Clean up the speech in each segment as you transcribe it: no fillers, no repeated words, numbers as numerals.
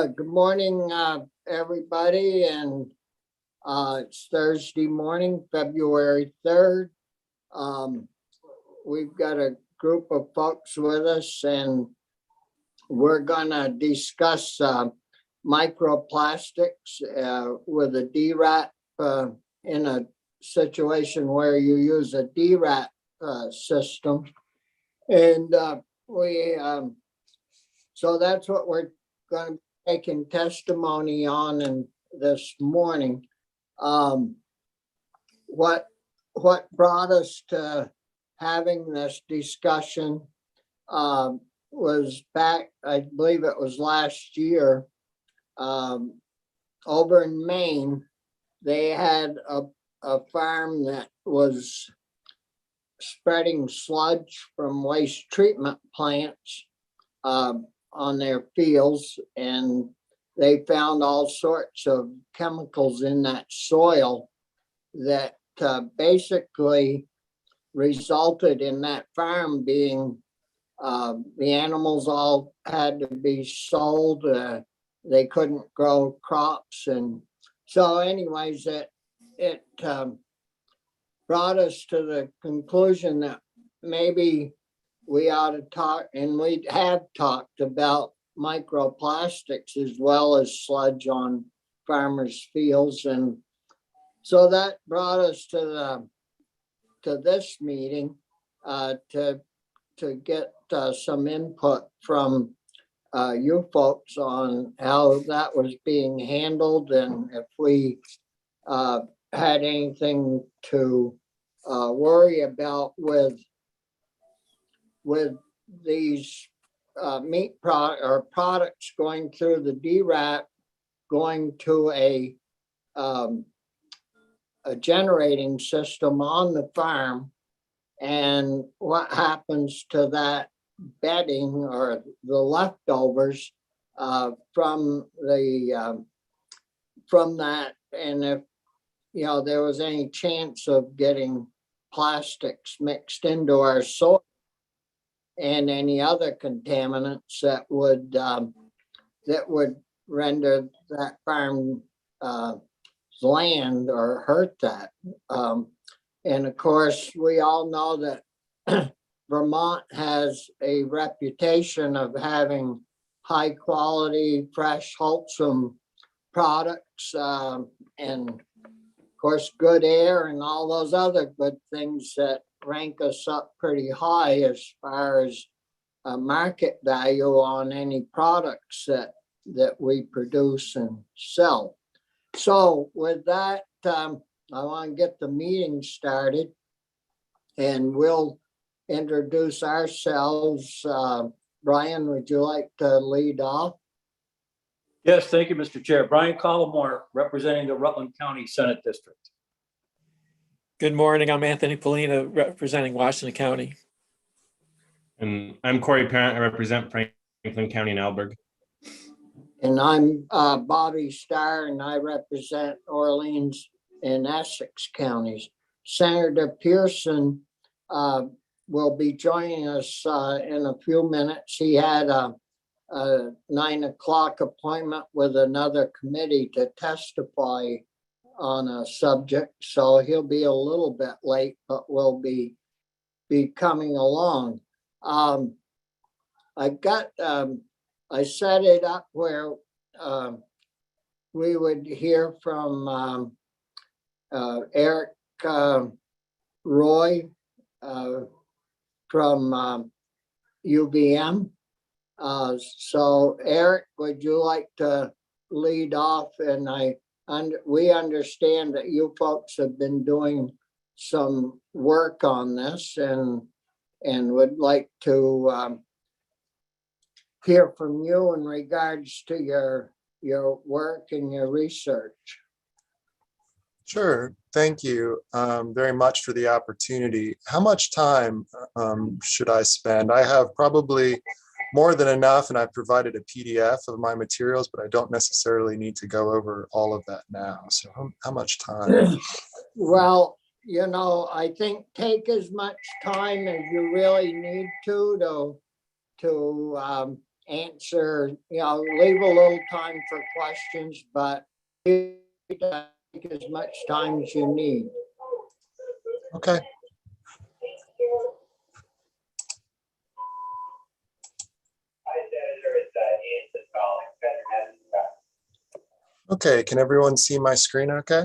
Good morning, everybody, and it's Thursday morning, February 3rd. We've got a group of folks with us, and we're gonna discuss microplastics with a DRAT in a situation where you use a DRAT system. And so that's what we're going to be taking testimony on in this morning. What brought us to having this discussion was back, I believe it was last year, over in Maine. They had a farm that was spreading sludge from waste treatment plants on their fields, and they found all sorts of chemicals in that soil that basically resulted in that farm being, the animals all had to be sold. They couldn't grow crops. And so anyways, it brought us to the conclusion that maybe we ought to talk, and we have talked about microplastics as well as sludge on farmers' fields. And so that brought us to this meeting to get some input from you folks on how that was being handled, and if we had anything to worry about with these meat products going through the DRAT, going to a generating system on the farm, and what happens to that bedding or the leftovers from that, and if there was any chance of getting plastics mixed into our soil and any other contaminants that would render that farm land or hurt that. And of course, we all know that Vermont has a reputation of having high quality, fresh, wholesome products, and of course, good air and all those other good things that rank us up pretty high as far as market value on any products that we produce and sell. So with that, I want to get the meeting started, and we'll introduce ourselves. Brian, would you like to lead off? Yes, thank you, Mr. Chair. Brian Collmore, representing the Rutland County Senate District. Good morning. I'm Anthony Polina, representing Washington County. And I'm Corey Parent. I represent Franklin County and Alberg. And I'm Bobby Starr, and I represent Orleans and Essex counties. Senator Pearson will be joining us in a few minutes. He had a 9 o'clock appointment with another committee to testify on a subject, so he'll be a little bit late, but will be coming along. I set it up where we would hear from Eric Roy from UVM. So Eric, would you like to lead off? And we understand that you folks have been doing some work on this, and would like to hear from you in regards to your work and your research. Sure. Thank you very much for the opportunity. How much time should I spend? I have probably more than enough, and I've provided a PDF of my materials, but I don't necessarily need to go over all of that now. So how much time? Well, I think take as much time as you really need to answer, leave a little time for questions, but take as much time as you need. Okay. Okay, can everyone see my screen okay?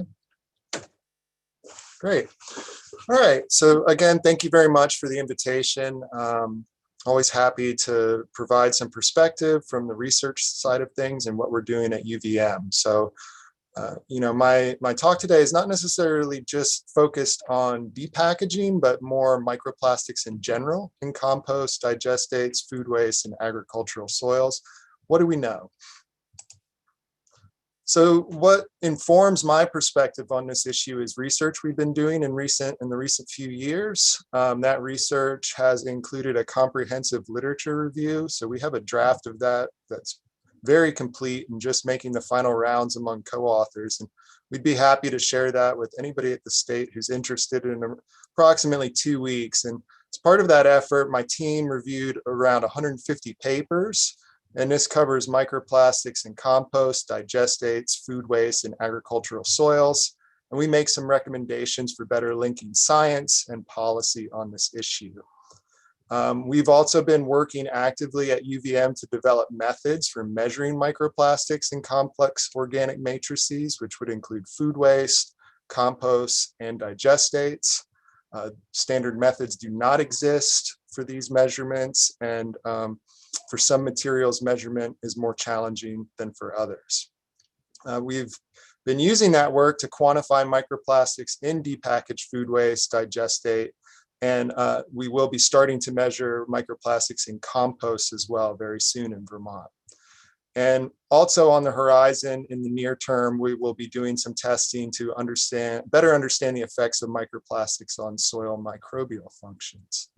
Great. All right, so again, thank you very much for the invitation. Always happy to provide some perspective from the research side of things and what we're doing at UVM. So, my talk today is not necessarily just focused on depackaging, but more microplastics in general in compost, digestates, food waste, and agricultural soils. What do we know? So what informs my perspective on this issue is research we've been doing in the recent few years. That research has included a comprehensive literature review. So we have a draft of that that's very complete and just making the final rounds among co-authors. And we'd be happy to share that with anybody at the state who's interested in approximately 2 weeks. And as part of that effort, my team reviewed around 150 papers. And this covers microplastics in compost, digestates, food waste, and agricultural soils. And we make some recommendations for better linking science and policy on this issue. We've also been working actively at UVM to develop methods for measuring microplastics in complex organic matrices, which would include food waste, compost, and digestates. Standard methods do not exist for these measurements, and for some materials, measurement is more challenging than for others. We've been using that work to quantify microplastics in depackaged food waste, digestate, and we will be starting to measure microplastics in compost as well very soon in Vermont. And also on the horizon in the near term, we will be doing some testing to better understand the effects of microplastics on soil microbial functions.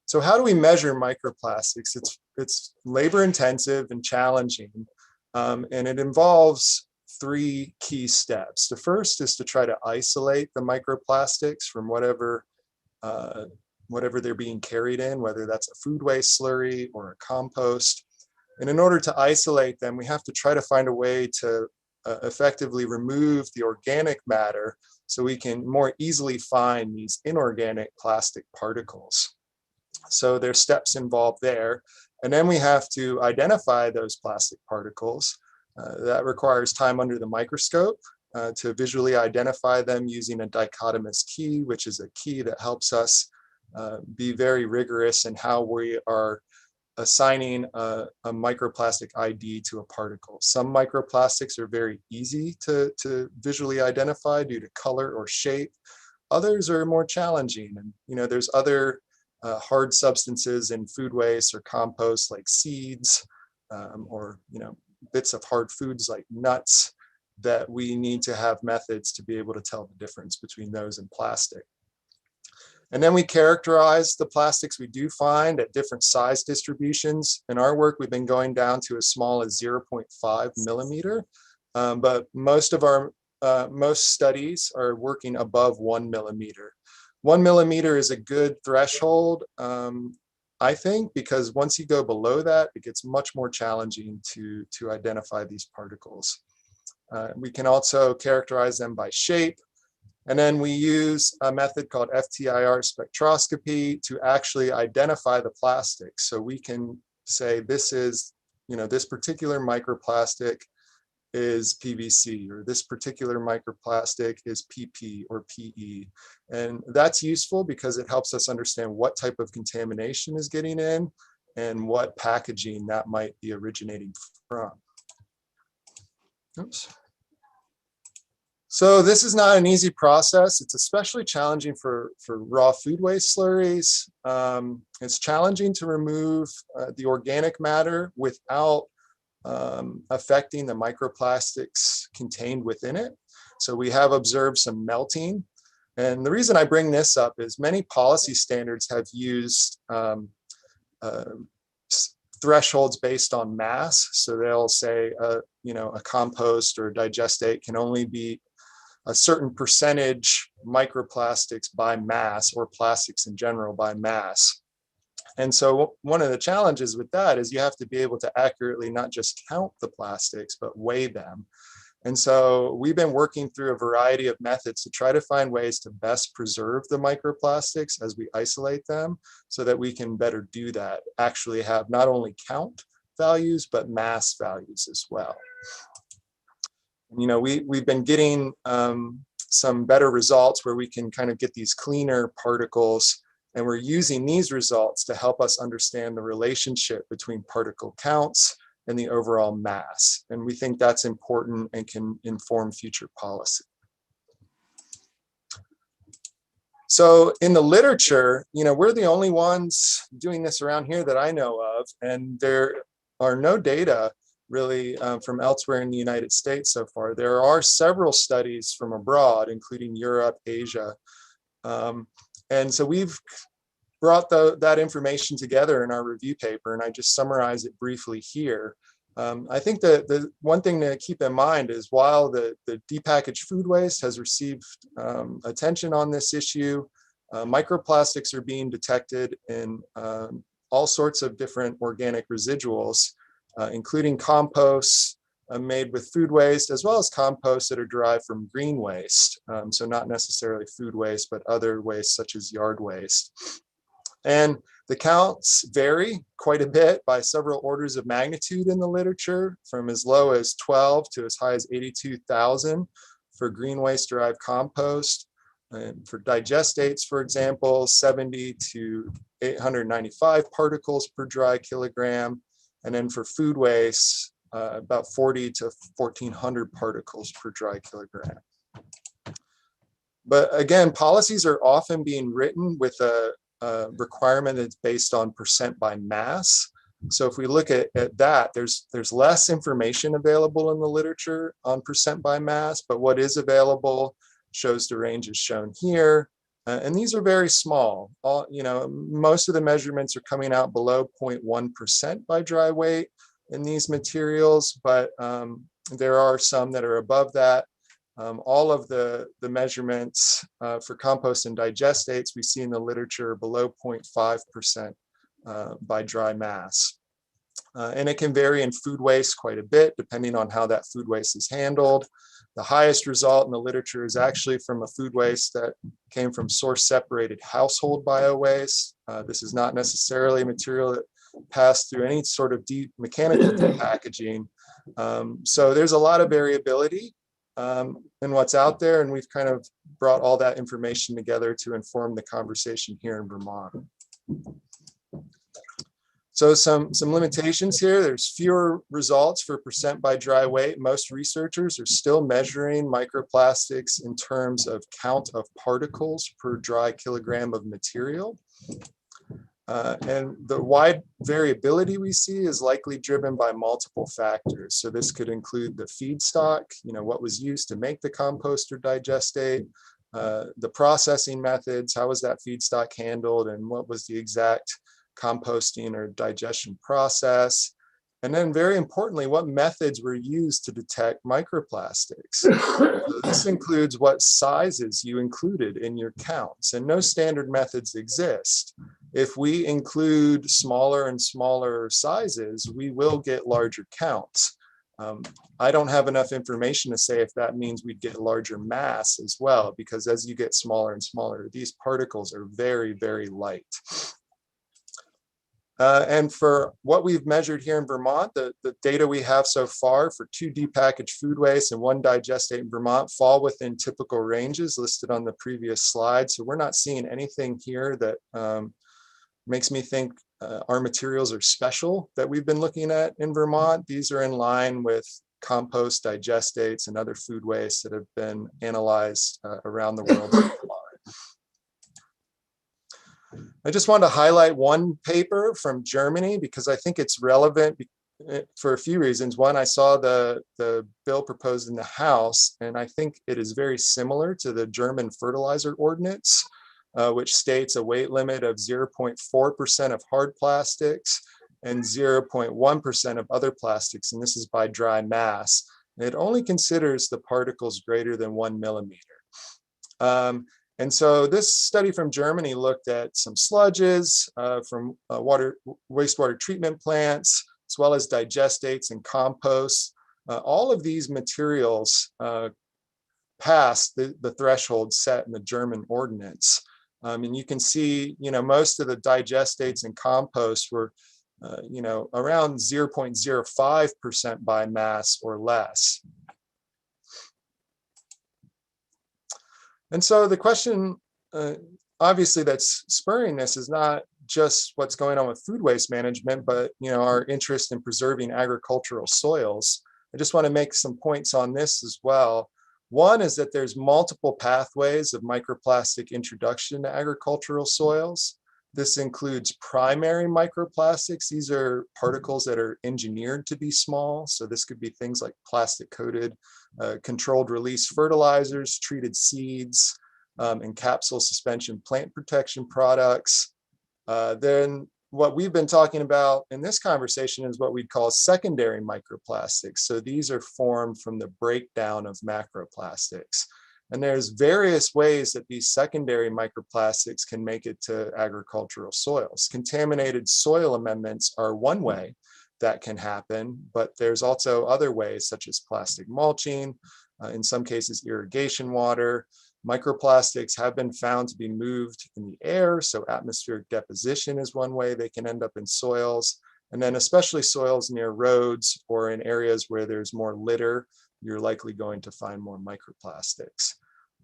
So how do we measure microplastics? It's labor intensive and challenging, and it involves 3 key steps. The first is to try to isolate the microplastics from whatever they're being carried in, whether that's a food waste slurry or a compost. And in order to isolate them, we have to try to find a way to effectively remove the organic matter so we can more easily find these inorganic plastic particles. So there's steps involved there. And then we have to identify those plastic particles. That requires time under the microscope to visually identify them using a dichotomous key, which is a key that helps us be very rigorous in how we are assigning a microplastic ID to a particle. Some microplastics are very easy to visually identify due to color or shape. Others are more challenging. And there's other hard substances in food waste or compost like seeds or bits of hard foods like nuts that we need to have methods to be able to tell the difference between those and plastic. And then we characterize the plastics we do find at different size distributions. In our work, we've been going down to as small as 0.5 millimeter, but most studies are working above 1 millimeter. 1 millimeter is a good threshold, I think, because once you go below that, it gets much more challenging to identify these particles. We can also characterize them by shape. And then we use a method called FTIR spectroscopy to actually identify the plastic. So we can say this is, this particular microplastic is PVC, or this particular microplastic is PP or PE. And that's useful because it helps us understand what type of contamination is getting in and what packaging that might be originating from. Oops. So this is not an easy process. It's especially challenging for raw food waste slurries. It's challenging to remove the organic matter without affecting the microplastics contained within it. So we have observed some melting. And the reason I bring this up is many policy standards have used thresholds based on mass. So they'll say, a compost or digestate can only be a certain percentage microplastics by mass, or plastics in general by mass. And so one of the challenges with that is you have to be able to accurately not just count the plastics, but weigh them. And so we've been working through a variety of methods to try to find ways to best preserve the microplastics as we isolate them so that we can better do that, actually have not only count values, but mass values as well. You know, we've been getting some better results where we can kind of get these cleaner particles, and we're using these results to help us understand the relationship between particle counts and the overall mass. And we think that's important and can inform future policy. So in the literature, you know, we're the only ones doing this around here that I know of, and there are no data really from elsewhere in the United States so far. There are several studies from abroad, including Europe, Asia. And so we've brought that information together in our review paper, and I just summarize it briefly here. I think that the one thing to keep in mind is while the depackaged food waste has received attention on this issue, microplastics are being detected in all sorts of different organic residuals, including composts made with food waste, as well as composts that are derived from green waste. So not necessarily food waste, but other waste such as yard waste. And the counts vary quite a bit by several orders of magnitude in the literature, from as low as 12 to as high as 82,000 for green waste derived compost. And for digestates, for example, 70 to 895 particles per dry kilogram. And then for food waste, about 40 to 1,400 particles per dry kilogram. But again, policies are often being written with a requirement that's based on percent by mass. So if we look at that, there's less information available in the literature on percent by mass, but what is available shows the ranges shown here. And these are very small. You know, most of the measurements are coming out below 0.1% by dry weight in these materials, but there are some that are above that. All of the measurements for compost and digestates we see in the literature below 0.5% by dry mass. And it can vary in food waste quite a bit depending on how that food waste is handled. The highest result in the literature is actually from a food waste that came from source separated household bio-waste. This is not necessarily material that passed through any sort of mechanical depackaging. So there's a lot of variability in what's out there, and we've kind of brought all that information together to inform the conversation here in Vermont. So some limitations here. There's fewer results for percent by dry weight. Most researchers are still measuring microplastics in terms of count of particles per dry kilogram of material. And the wide variability we see is likely driven by multiple factors. So this could include the feedstock, you know, what was used to make the compost or digestate, the processing methods, how was that feedstock handled, and what was the exact composting or digestion process. And then very importantly, what methods were used to detect microplastics. So this includes what sizes you included in your counts, and no standard methods exist. If we include smaller and smaller sizes, we will get larger counts. I don't have enough information to say if that means we'd get larger mass as well, because as you get smaller and smaller, these particles are very, very light. And for what we've measured here in Vermont, the data we have so far for 2 depackaged food waste and 1 digestate in Vermont fall within typical ranges listed on the previous slide. So we're not seeing anything here that makes me think our materials are special that we've been looking at in Vermont. These are in line with compost, digestates, and other food waste that have been analyzed around the world so far. I just wanted to highlight one paper from Germany because I think it's relevant for a few reasons. One, I saw the bill proposed in the House, and I think it is very similar to the German fertilizer ordinance, which states a weight limit of 0.4% of hard plastics and 0.1% of other plastics, and this is by dry mass. And it only considers the particles greater than 1 millimeter. And so this study from Germany looked at some sludges from wastewater treatment plants, as well as digestates and composts. All of these materials passed the threshold set in the German ordinance. And you can see, most of the digestates and composts were, around 0.05% by mass or less. And so the question, obviously, that's spurring this is not just what's going on with food waste management, but our interest in preserving agricultural soils. I just want to make some points on this as well. One is that there's multiple pathways of microplastic introduction to agricultural soils. This includes primary microplastics. These are particles that are engineered to be small. So this could be things like plastic-coated, controlled release fertilizers, treated seeds, and capsule suspension plant protection products. Then what we've been talking about in this conversation is what we'd call secondary microplastics. So these are formed from the breakdown of macroplastics. And there's various ways that these secondary microplastics can make it to agricultural soils. Contaminated soil amendments are one way that can happen, but there's also other ways such as plastic mulching, in some cases irrigation water. Microplastics have been found to be moved in the air, so atmospheric deposition is one way they can end up in soils. And then especially soils near roads or in areas where there's more litter, you're likely going to find more microplastics.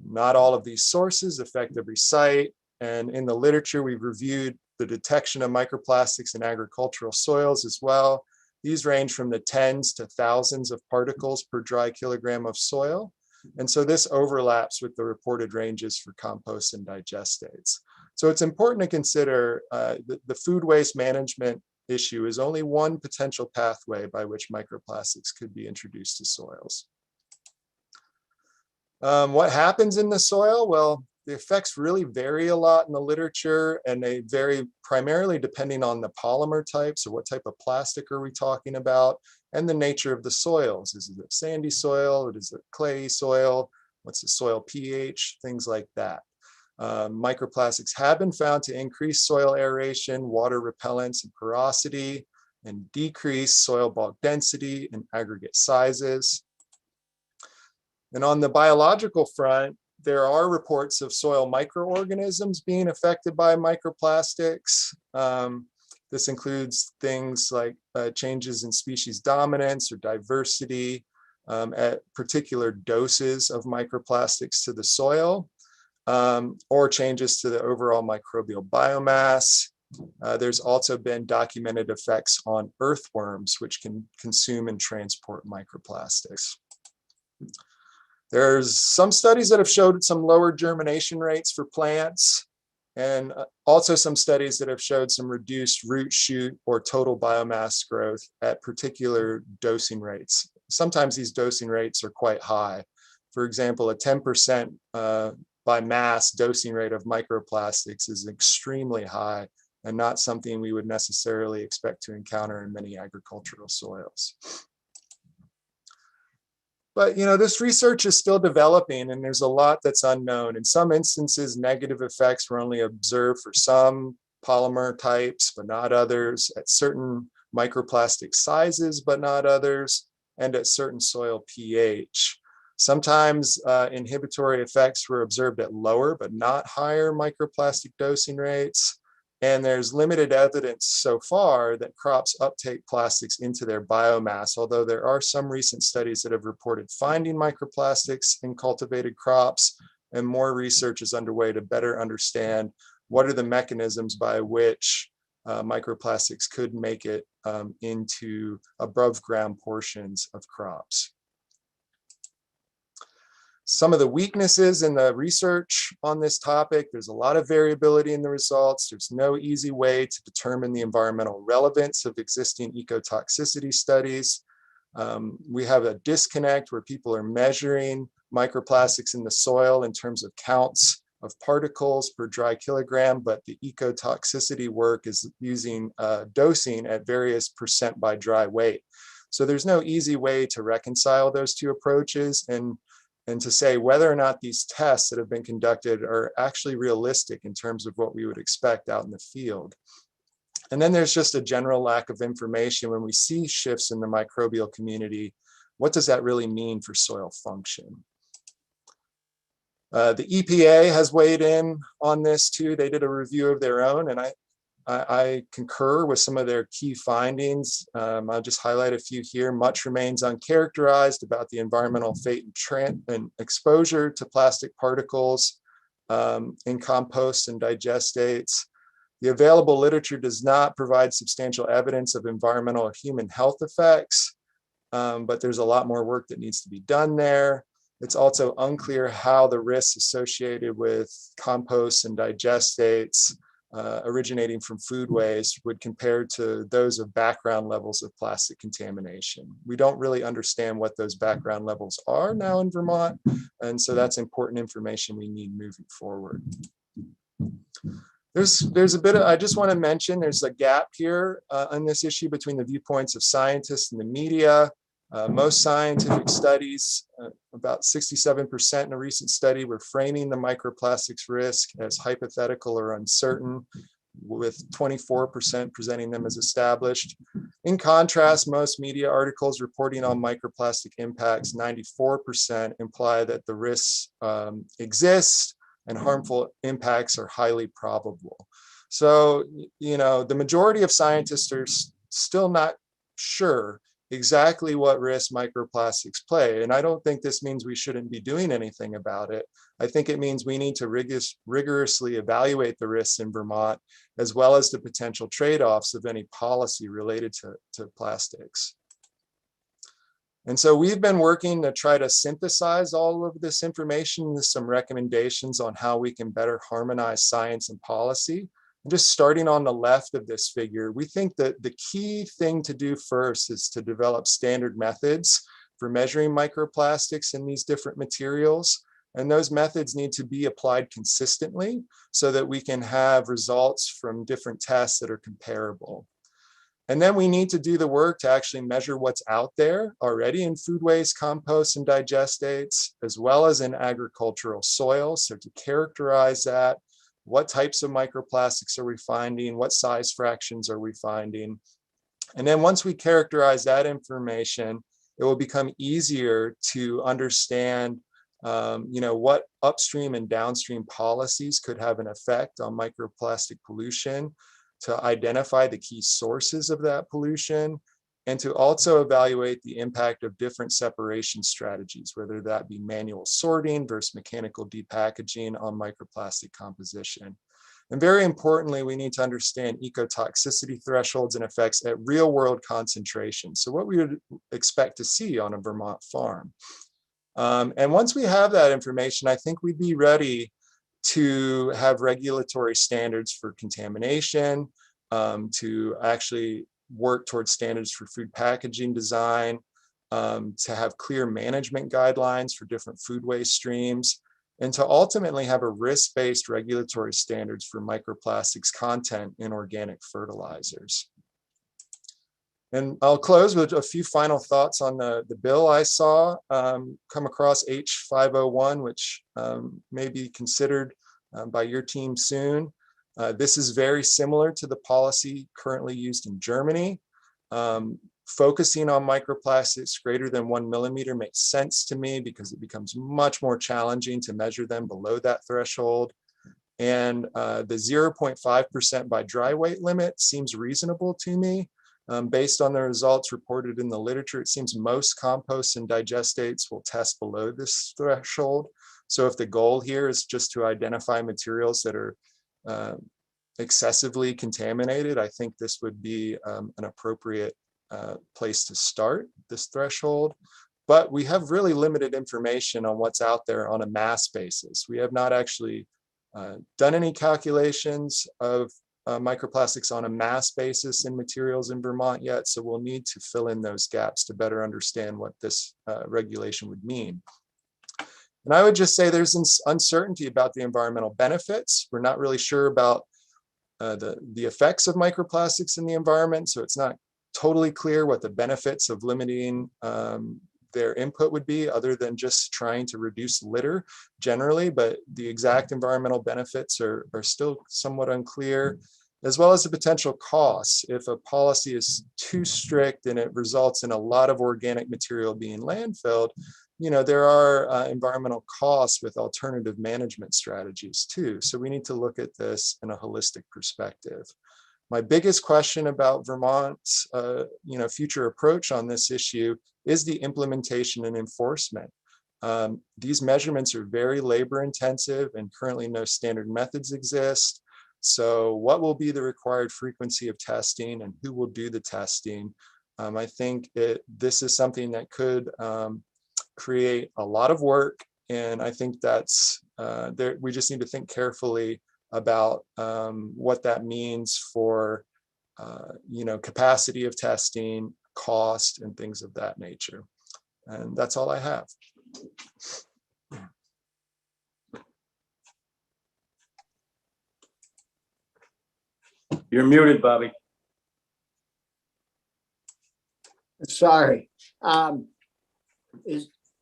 Not all of these sources affect every site, and in the literature we've reviewed the detection of microplastics in agricultural soils as well. These range from the tens to thousands of particles per dry kilogram of soil. And so this overlaps with the reported ranges for compost and digestates. So it's important to consider the food waste management issue is only one potential pathway by which microplastics could be introduced to soils. What happens in the soil? Well, the effects really vary a lot in the literature, and they vary primarily depending on the polymer type. So what type of plastic are we talking about? And the nature of the soils. Is it a sandy soil? Is it clayey soil? What's the soil pH? Things like that. Microplastics have been found to increase soil aeration, water repellence, and porosity, and decrease soil bulk density and aggregate sizes. And on the biological front, there are reports of soil microorganisms being affected by microplastics. This includes things like changes in species dominance or diversity at particular doses of microplastics to the soil, or changes to the overall microbial biomass. There's also been documented effects on earthworms, which can consume and transport microplastics. There's some studies that have showed some lower germination rates for plants, and also some studies that have showed some reduced root, shoot, or total biomass growth at particular dosing rates. Sometimes these dosing rates are quite high. For example, a 10% by mass dosing rate of microplastics is extremely high and not something we would necessarily expect to encounter in many agricultural soils. But this research is still developing, and there's a lot that's unknown. In some instances, negative effects were only observed for some polymer types, but not others, at certain microplastic sizes, but not others, and at certain soil pH. Sometimes inhibitory effects were observed at lower, but not higher microplastic dosing rates. And there's limited evidence so far that crops uptake plastics into their biomass, although there are some recent studies that have reported finding microplastics in cultivated crops, and more research is underway to better understand what are the mechanisms by which microplastics could make it into above ground portions of crops. Some of the weaknesses in the research on this topic: there's a lot of variability in the results. There's no easy way to determine the environmental relevance of existing ecotoxicity studies. We have a disconnect where people are measuring microplastics in the soil in terms of counts of particles per dry kilogram, but the ecotoxicity work is using dosing at various % by dry weight. So there's no easy way to reconcile those two approaches. And and to say whether or not these tests that have been conducted are actually realistic in terms of what we would expect out in the field. And then there's just a general lack of information when we see shifts in the microbial community. What does that really mean for soil function? The EPA has weighed in on this too. They did a review of their own, and I concur with some of their key findings. I'll just highlight a few here. Much remains uncharacterized about the environmental fate and exposure to plastic particles in compost and digestates. The available literature does not provide substantial evidence of environmental or human health effects, but there's a lot more work that needs to be done there. It's also unclear how the risks associated with compost and digestates originating from food waste would compare to those of background levels of plastic contamination. We don't really understand what those background levels are now in Vermont, and so that's important information we need moving forward. There's a bit of, I just want to mention, there's a gap here on this issue between the viewpoints of scientists and the media. Most scientific studies, about 67% in a recent study, were framing the microplastics risk as hypothetical or uncertain, with 24% presenting them as established. In contrast, most media articles reporting on microplastic impacts, 94%, imply that the risks exist and harmful impacts are highly probable. So, you know, the majority of scientists are still not sure exactly what risk microplastics play. And I don't think this means we shouldn't be doing anything about it. I think it means we need to rigorously evaluate the risks in Vermont, as well as the potential trade-offs of any policy related to plastics. And so we've been working to try to synthesize all of this information with some recommendations on how we can better harmonize science and policy. And just starting on the left of this figure, we think that the key thing to do first is to develop standard methods for measuring microplastics in these different materials. And those methods need to be applied consistently so that we can have results from different tests that are comparable. And then we need to do the work to actually measure what's out there already in food waste, compost, and digestates, as well as in agricultural soil. So to characterize that, what types of microplastics are we finding? What size fractions are we finding? And then once we characterize that information, it will become easier to understand what upstream and downstream policies could have an effect on microplastic pollution, to identify the key sources of that pollution, and to also evaluate the impact of different separation strategies, whether that be manual sorting versus mechanical depackaging on microplastic composition. And very importantly, we need to understand ecotoxicity thresholds and effects at real world concentrations. So what we would expect to see on a Vermont farm. And once we have that information, I think we'd be ready to have regulatory standards for contamination, to actually work towards standards for food packaging design, to have clear management guidelines for different food waste streams, and to ultimately have a risk-based regulatory standards for microplastics content in organic fertilizers. And I'll close with a few final thoughts on the bill I saw come across, H501, which may be considered by your team soon. This is very similar to the policy currently used in Germany. Focusing on microplastics greater than 1 millimeter makes sense to me because it becomes much more challenging to measure them below that threshold. And the 0.5% by dry weight limit seems reasonable to me. Based on the results reported in the literature, it seems most composts and digestates will test below this threshold. So if the goal here is just to identify materials that are excessively contaminated, I think this would be an appropriate place to start this threshold. But we have really limited information on what's out there on a mass basis. We have not actually done any calculations of microplastics on a mass basis in materials in Vermont yet, so we'll need to fill in those gaps to better understand what this regulation would mean. And I would just say there's uncertainty about the environmental benefits. We're not really sure about the effects of microplastics in the environment, so it's not totally clear what the benefits of limiting their input would be, other than just trying to reduce litter generally, but the exact environmental benefits are still somewhat unclear, as well as the potential costs. If a policy is too strict and it results in a lot of organic material being landfilled, there are environmental costs with alternative management strategies too. So we need to look at this in a holistic perspective. My biggest question about Vermont's future approach on this issue is the implementation and enforcement. These measurements are very labor intensive, and currently no standard methods exist. So what will be the required frequency of testing, and who will do the testing? I think this is something that could create a lot of work, and I think that's we just need to think carefully about what that means for capacity of testing, cost, and things of that nature. And that's all I have. You're muted, Bobby. Sorry.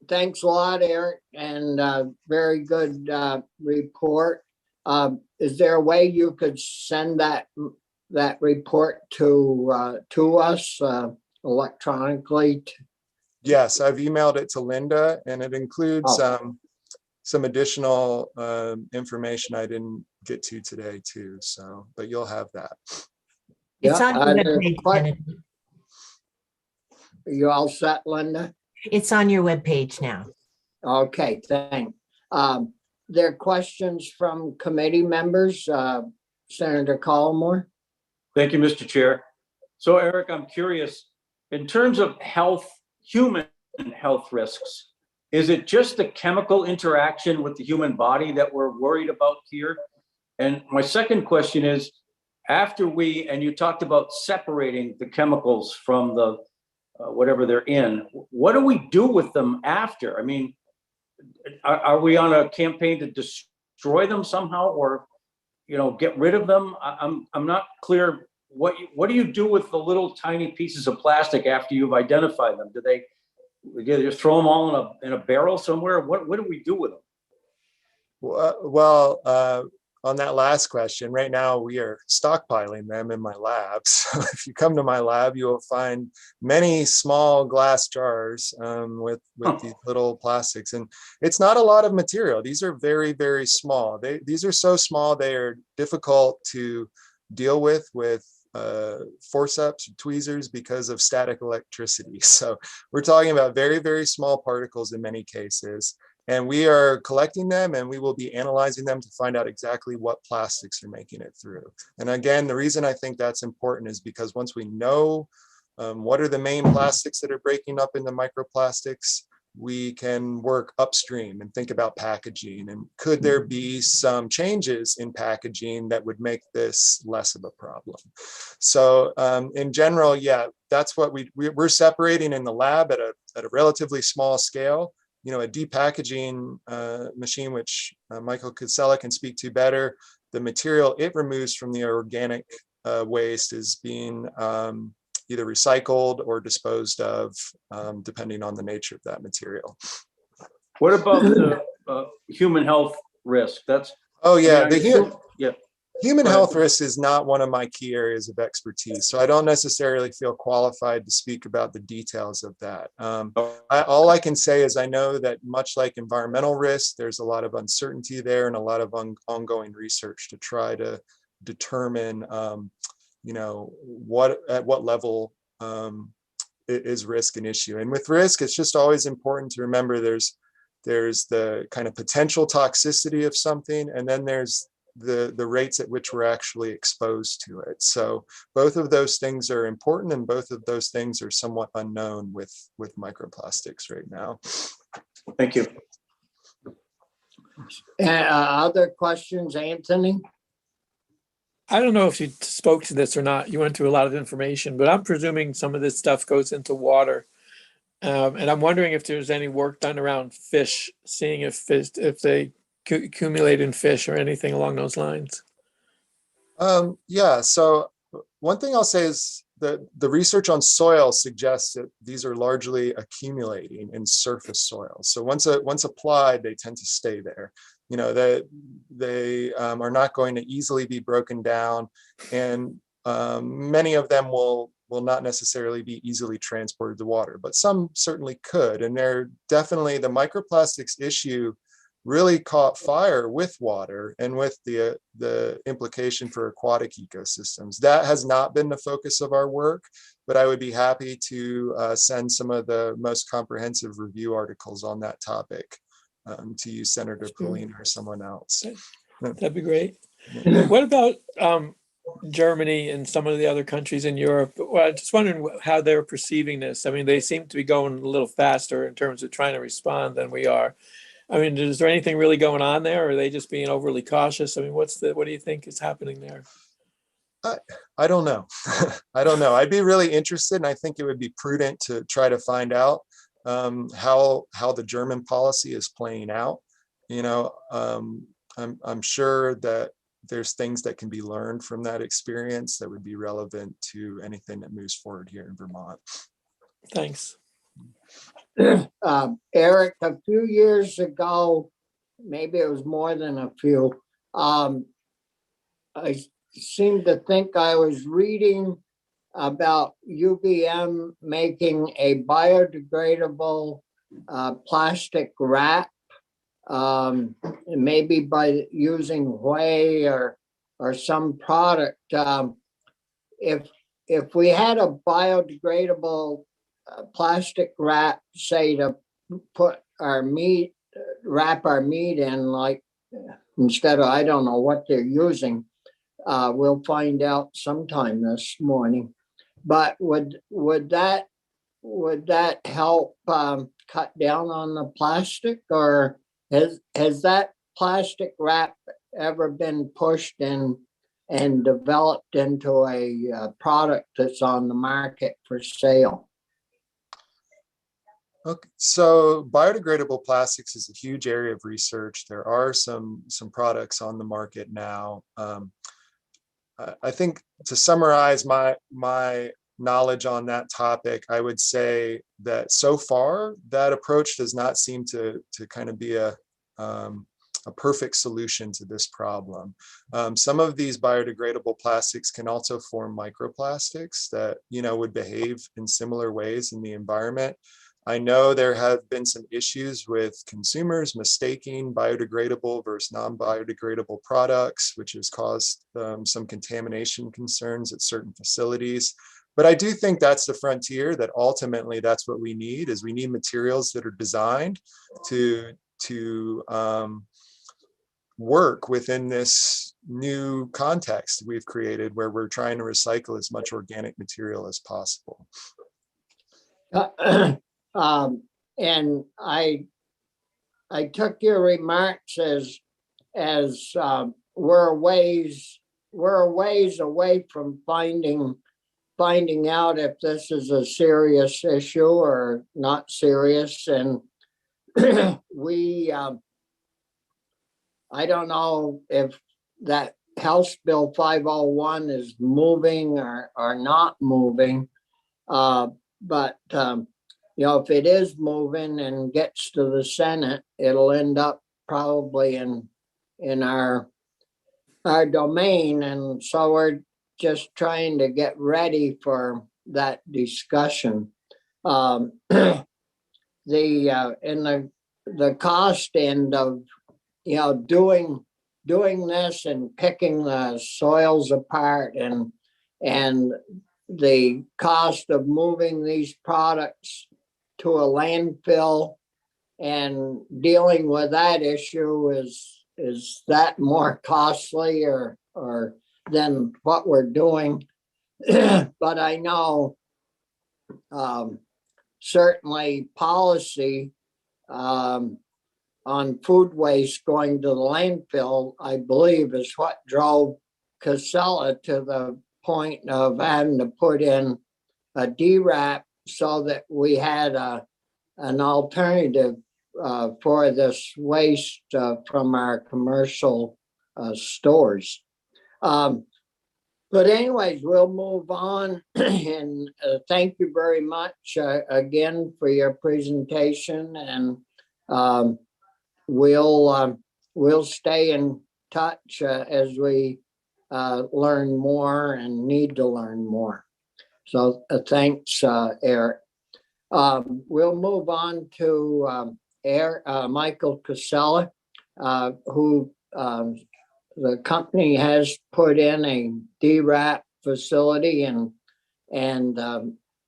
Thanks a lot, Eric, and very good report. Is there a way you could send that report to us electronically? Yes, I've emailed it to Linda, and it includes some additional information I didn't get to today too. So, but you'll have that. It's Yeah, on your webpage, Kennedy. You all set, Linda? It's on your webpage now. Okay, thanks. There are questions from committee members. Senator Collmore. Thank you, Mr. Chair. So Eric, I'm curious, in terms of human health risks, is it just the chemical interaction with the human body that we're worried about here? And my second question is, after and you talked about separating the chemicals from the whatever they're in, what do we do with them after? I mean, are we on a campaign to destroy them somehow, or get rid of them? I'm not clear. What do you do with the little tiny pieces of plastic after you've identified them? Do they just throw them all in a barrel somewhere? What do we do with them? Well, on that last question, right now we are stockpiling them in my lab. So if you come to my lab, you will find many small glass jars with these little plastics. And it's not a lot of material. These are very, very small. These are so small, they are difficult to deal with forceps or tweezers because of static electricity. So we're talking about very, very small particles in many cases. And we are collecting them, and we will be analyzing them to find out exactly what plastics are making it through. And again, the reason I think that's important is because once we know what are the main plastics that are breaking up into microplastics, we can work upstream and think about packaging. And could there be some changes in packaging that would make this less of a problem? So in general, yeah, that's what we're separating in the lab at a relatively small scale. A depackaging machine, which Michael Casella can speak to better, the material it removes from the organic waste is being either recycled or disposed of, depending on the nature of that material. What about the human health risk? Human health risk is not one of my key areas of expertise, so I don't necessarily feel qualified to speak about the details of that. All I can say is I know that much like environmental risk, there's a lot of uncertainty there and a lot of ongoing research to try to determine, at what level is risk an issue. And with risk, it's just always important to remember there's the kind of potential toxicity of something, and then there's the rates at which we're actually exposed to it. So both of those things are important, and both of those things are somewhat unknown with microplastics right now. Thank you. Other questions, Anthony? I don't know if you spoke to this or not. You went through a lot of information, but I'm presuming some of this stuff goes into water. And I'm wondering if there's any work done around fish, seeing if they accumulate in fish or anything along those lines. Yeah, so one thing I'll say is the research on soil suggests that these are largely accumulating in surface soils. So once applied, they tend to stay there. You know, that they are not going to easily be broken down, and many of them will not necessarily be easily transported to water, but some certainly could. And they're definitely, the microplastics issue really caught fire with water and with the implication for aquatic ecosystems. That has not been the focus of our work, but I would be happy to send some of the most comprehensive review articles on that topic to you, Senator Polina, or someone else. That'd be great. What about Germany and some of the other countries in Europe? Well, I'm just wondering how they're perceiving this. I mean, they seem to be going a little faster in terms of trying to respond than we are. I mean, is there anything really going on there? Or are they just being overly cautious? I mean, what do you think is happening there? I don't know. I don't know. I'd be really interested, and I think it would be prudent to try to find out how the German policy is playing out. You know, I'm sure that there's things that can be learned from that experience that would be relevant to anything that moves forward here in Vermont. Thanks. Eric, a few years ago, maybe it was more than a few, I seem to think I was reading about UVM making a biodegradable plastic wrap, maybe by using whey or some product. If we had a biodegradable plastic wrap, say to put our meat, wrap our meat in, like instead of, I don't know what they're using, we'll find out sometime this morning. But would that help cut down on the plastic, or has that plastic wrap ever been pushed and developed into a product that's on the market for sale? Okay, so biodegradable plastics is a huge area of research. There are some products on the market now. I think to summarize my knowledge on that topic, I would say that so far that approach does not seem to kind of be a perfect solution to this problem. Some of these biodegradable plastics can also form microplastics that, you know, would behave in similar ways in the environment. I know there have been some issues with consumers mistaking biodegradable versus non-biodegradable products, which has caused some contamination concerns at certain facilities. But I do think that's the frontier, that ultimately that's what we need, is we need materials that are designed to work within this new context we've created, where we're trying to recycle as much organic material as possible. And I took your remarks as we're a ways away from finding out if this is a serious issue or not serious. And I don't know if that House Bill 501 is moving or not moving, but you know, if it is moving and gets to the Senate, it'll end up probably in our domain. And so we're just trying to get ready for that discussion. The cost end of, you know, doing this and picking the soils apart and the cost of moving these products to a landfill and dealing with that issue, is that more costly or than what we're doing? But I know certainly policy on food waste going to the landfill, I believe, is what drove Casella to the point of having to put in a DRAP so that we had an alternative for this waste from our commercial stores. But anyways, we'll move on and thank you very much again for your presentation, and we'll stay in touch as we learn more and need to learn more. So thanks, Eric. We'll move on to Michael Casella, who the company has put in a DRAP facility, and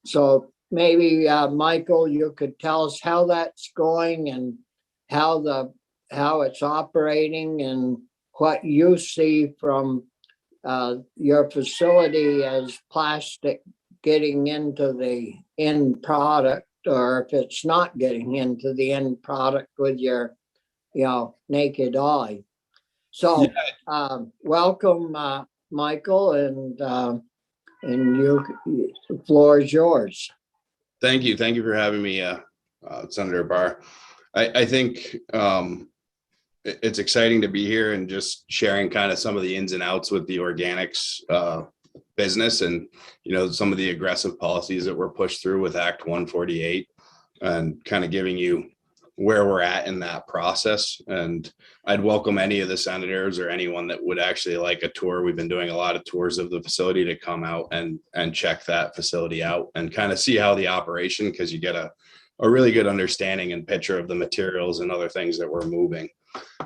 so maybe Michael, you could tell us how that's going and how it's operating and what you see from your facility as plastic getting into the end product, or if it's not getting into the end product with your, naked eye. So, welcome, Michael, and the floor is yours. Thank you. Thank you for having me, Senator Barr. I think it's exciting to be here and just sharing kind of some of the ins and outs with the organics business, and some of the aggressive policies that were pushed through with Act 148, and kind of giving you where we're at in that process. And I'd welcome any of the senators or anyone that would actually like a tour. We've been doing a lot of tours of the facility to come out and check that facility out and kind of see how the operation, because you get a really good understanding and picture of the materials and other things that we're moving.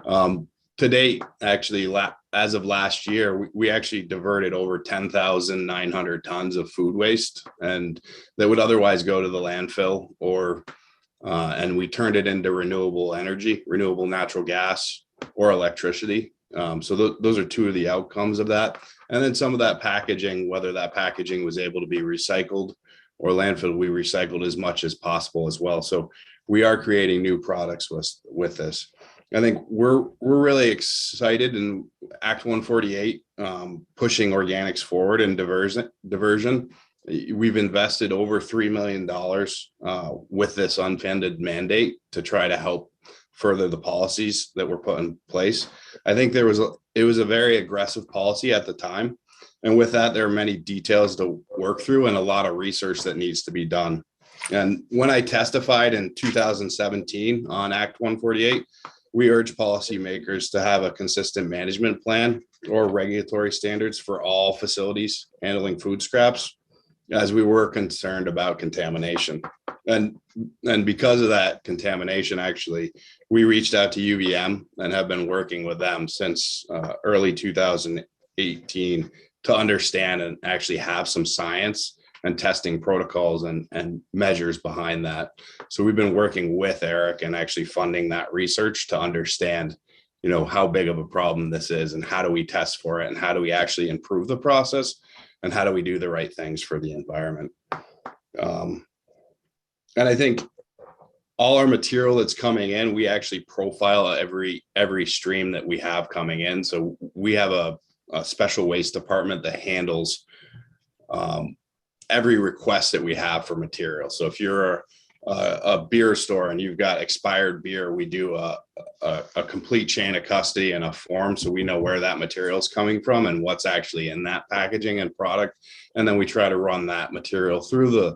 To date, actually, as of last year, we actually diverted over 10,900 tons of food waste, and that would otherwise go to the landfill, and we turned it into renewable energy, renewable natural gas or electricity. So those are two of the outcomes of that. And then some of that packaging, whether that packaging was able to be recycled or landfill, we recycled as much as possible as well. So we are creating new products with this. I think we're really excited in Act 148, pushing organics forward and diversion. We've invested over $3 million with this unfunded mandate to try to help further the policies that were put in place. I think it was a very aggressive policy at the time. And with that, there are many details to work through and a lot of research that needs to be done. And when I testified in 2017 on Act 148, we urge policymakers to have a consistent management plan or regulatory standards for all facilities handling food scraps, as we were concerned about contamination. And because of that contamination, actually, we reached out to UVM and have been working with them since early 2018 to understand and actually have some science and testing protocols and measures behind that. So we've been working with Eric and actually funding that research to understand, how big of a problem this is and how do we test for it and how do we actually improve the process and how do we do the right things for the environment. And I think all our material that's coming in, we actually profile every stream that we have coming in. So we have a special waste department that handles every request that we have for material. So if you're a beer store and you've got expired beer, we do a complete chain of custody and a form, so we know where that material is coming from and what's actually in that packaging and product. And then we try to run that material through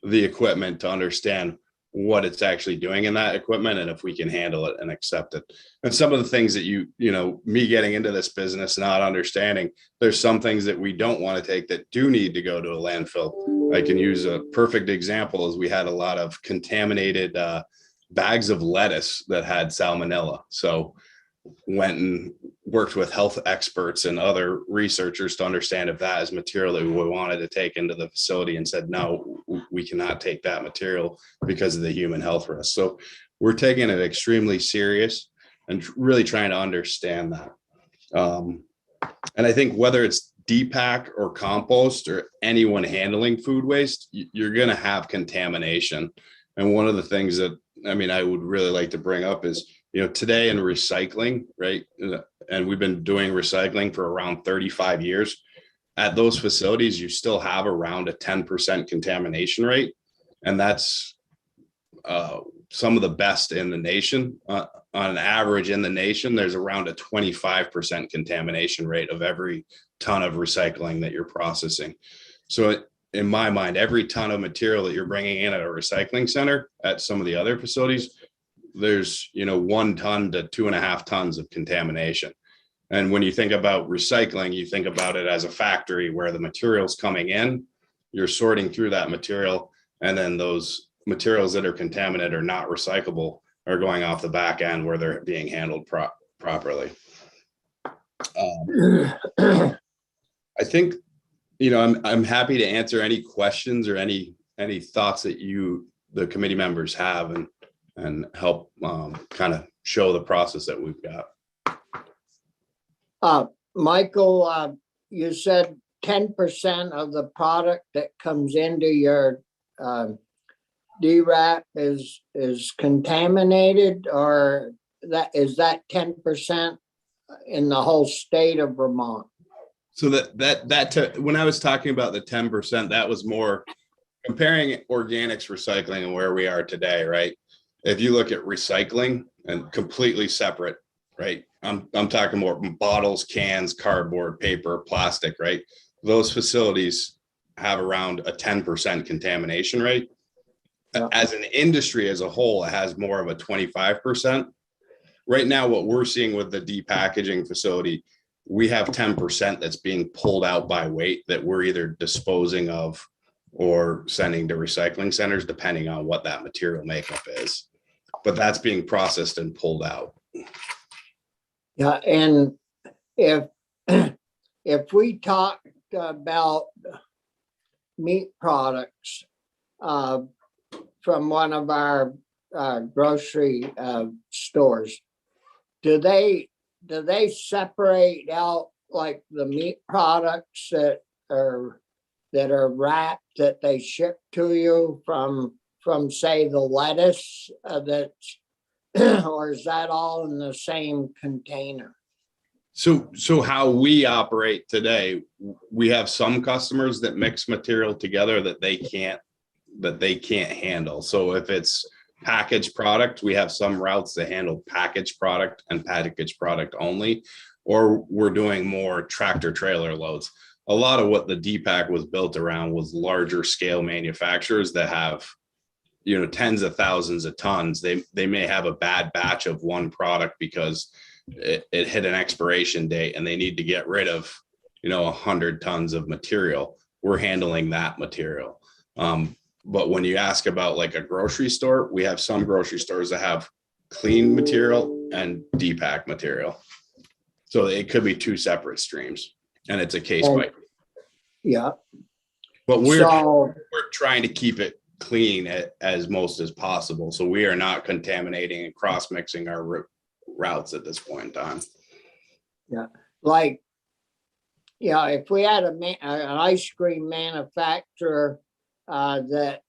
the equipment to understand what it's actually doing in that equipment and if we can handle it and accept it. And some of the things that me getting into this business, not understanding, there's some things that we don't want to take that do need to go to a landfill. I can use a perfect example is we had a lot of contaminated bags of lettuce that had salmonella. So went and worked with health experts and other researchers to understand if that is material that we wanted to take into the facility, and said, no, we cannot take that material because of the human health risk. So we're taking it extremely serious and really trying to understand that. And I think whether it's depack or compost or anyone handling food waste, you're going to have contamination. And one of the things that, I would really like to bring up is, today in recycling, right? And we've been doing recycling for around 35 years. At those facilities, you still have around a 10% contamination rate. And that's some of the best in the nation. On average in the nation, there's around a 25% contamination rate of every ton of recycling that you're processing. So in my mind, every ton of material that you're bringing in at a recycling center at some of the other facilities, there's 1 ton to 2.5 tons of contamination. And when you think about recycling, you think about it as a factory where the material's coming in, you're sorting through that material, and then those materials that are contaminated or not recyclable are going off the back end where they're being handled properly. I think, I'm happy to answer any questions or any thoughts that the committee members have and help kind of show the process that we've got. Michael, you said 10% of the product that comes into your DRAP is contaminated, or is that 10% in the whole state of Vermont? So when I was talking about the 10%, that was more comparing organics recycling and where we are today, right? If you look at recycling and completely separate, right? I'm talking more bottles, cans, cardboard, paper, plastic, right? Those facilities have around a 10% contamination rate. Yeah. As an industry as a whole, it has more of a 25%. Right now, what we're seeing with the depackaging facility, we have 10% that's being pulled out by weight that we're either disposing of or sending to recycling centers, depending on what that material makeup is. But that's being processed and pulled out. Yeah, and if we talked about meat products from one of our grocery stores, do they separate out like the meat products that are wrapped that they ship to you from say the lettuce that's or is that all in the same container? So how we operate today, we have some customers that mix material together that they can't handle. So if it's packaged product, we have some routes that handle packaged product and packaged product only, or we're doing more tractor trailer loads. A lot of what the DPAC was built around was larger scale manufacturers that have tens of thousands of tons. They may have a bad batch of one product because it hit an expiration date and they need to get rid of 100 tons of material. We're handling that material. But when you ask about like a grocery store, we have some grocery stores that have clean material and DPAC material. So it could be two separate streams and it's a case by. Yeah. But we're trying to keep it clean as most as possible. So we are not contaminating and cross mixing our routes at this point in time. Yeah. Like, if we had an ice cream manufacturer that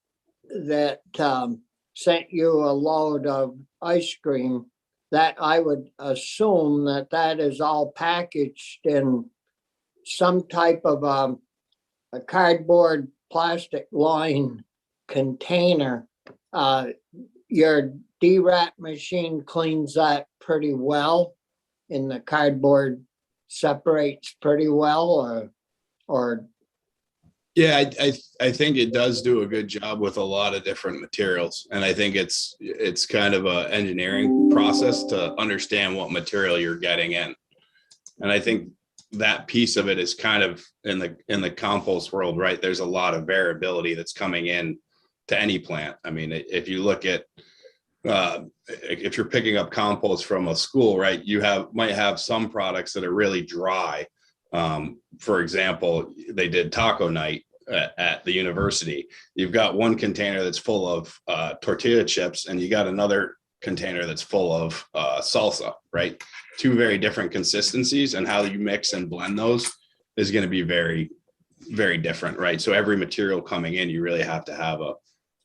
sent you a load of ice cream, that I would assume that is all packaged in some type of a cardboard plastic lined container. Your DRAP machine cleans that pretty well, and the cardboard separates pretty well, or yeah, I think it does do a good job with a lot of different materials, and I think it's kind of a engineering process to understand what material you're getting in, and I think that piece of it is kind of in the compost world, right? There's a lot of variability that's coming in to any plant. I mean, if you look at if you're picking up compost from a school, right, you might have some products that are really dry. For example, they did taco night at the university. You've got one container that's full of tortilla chips, and you got another container that's full of salsa, right? Two very different consistencies, and how you mix and blend those is going to be very, very different, right? So every material coming in, you really have to have a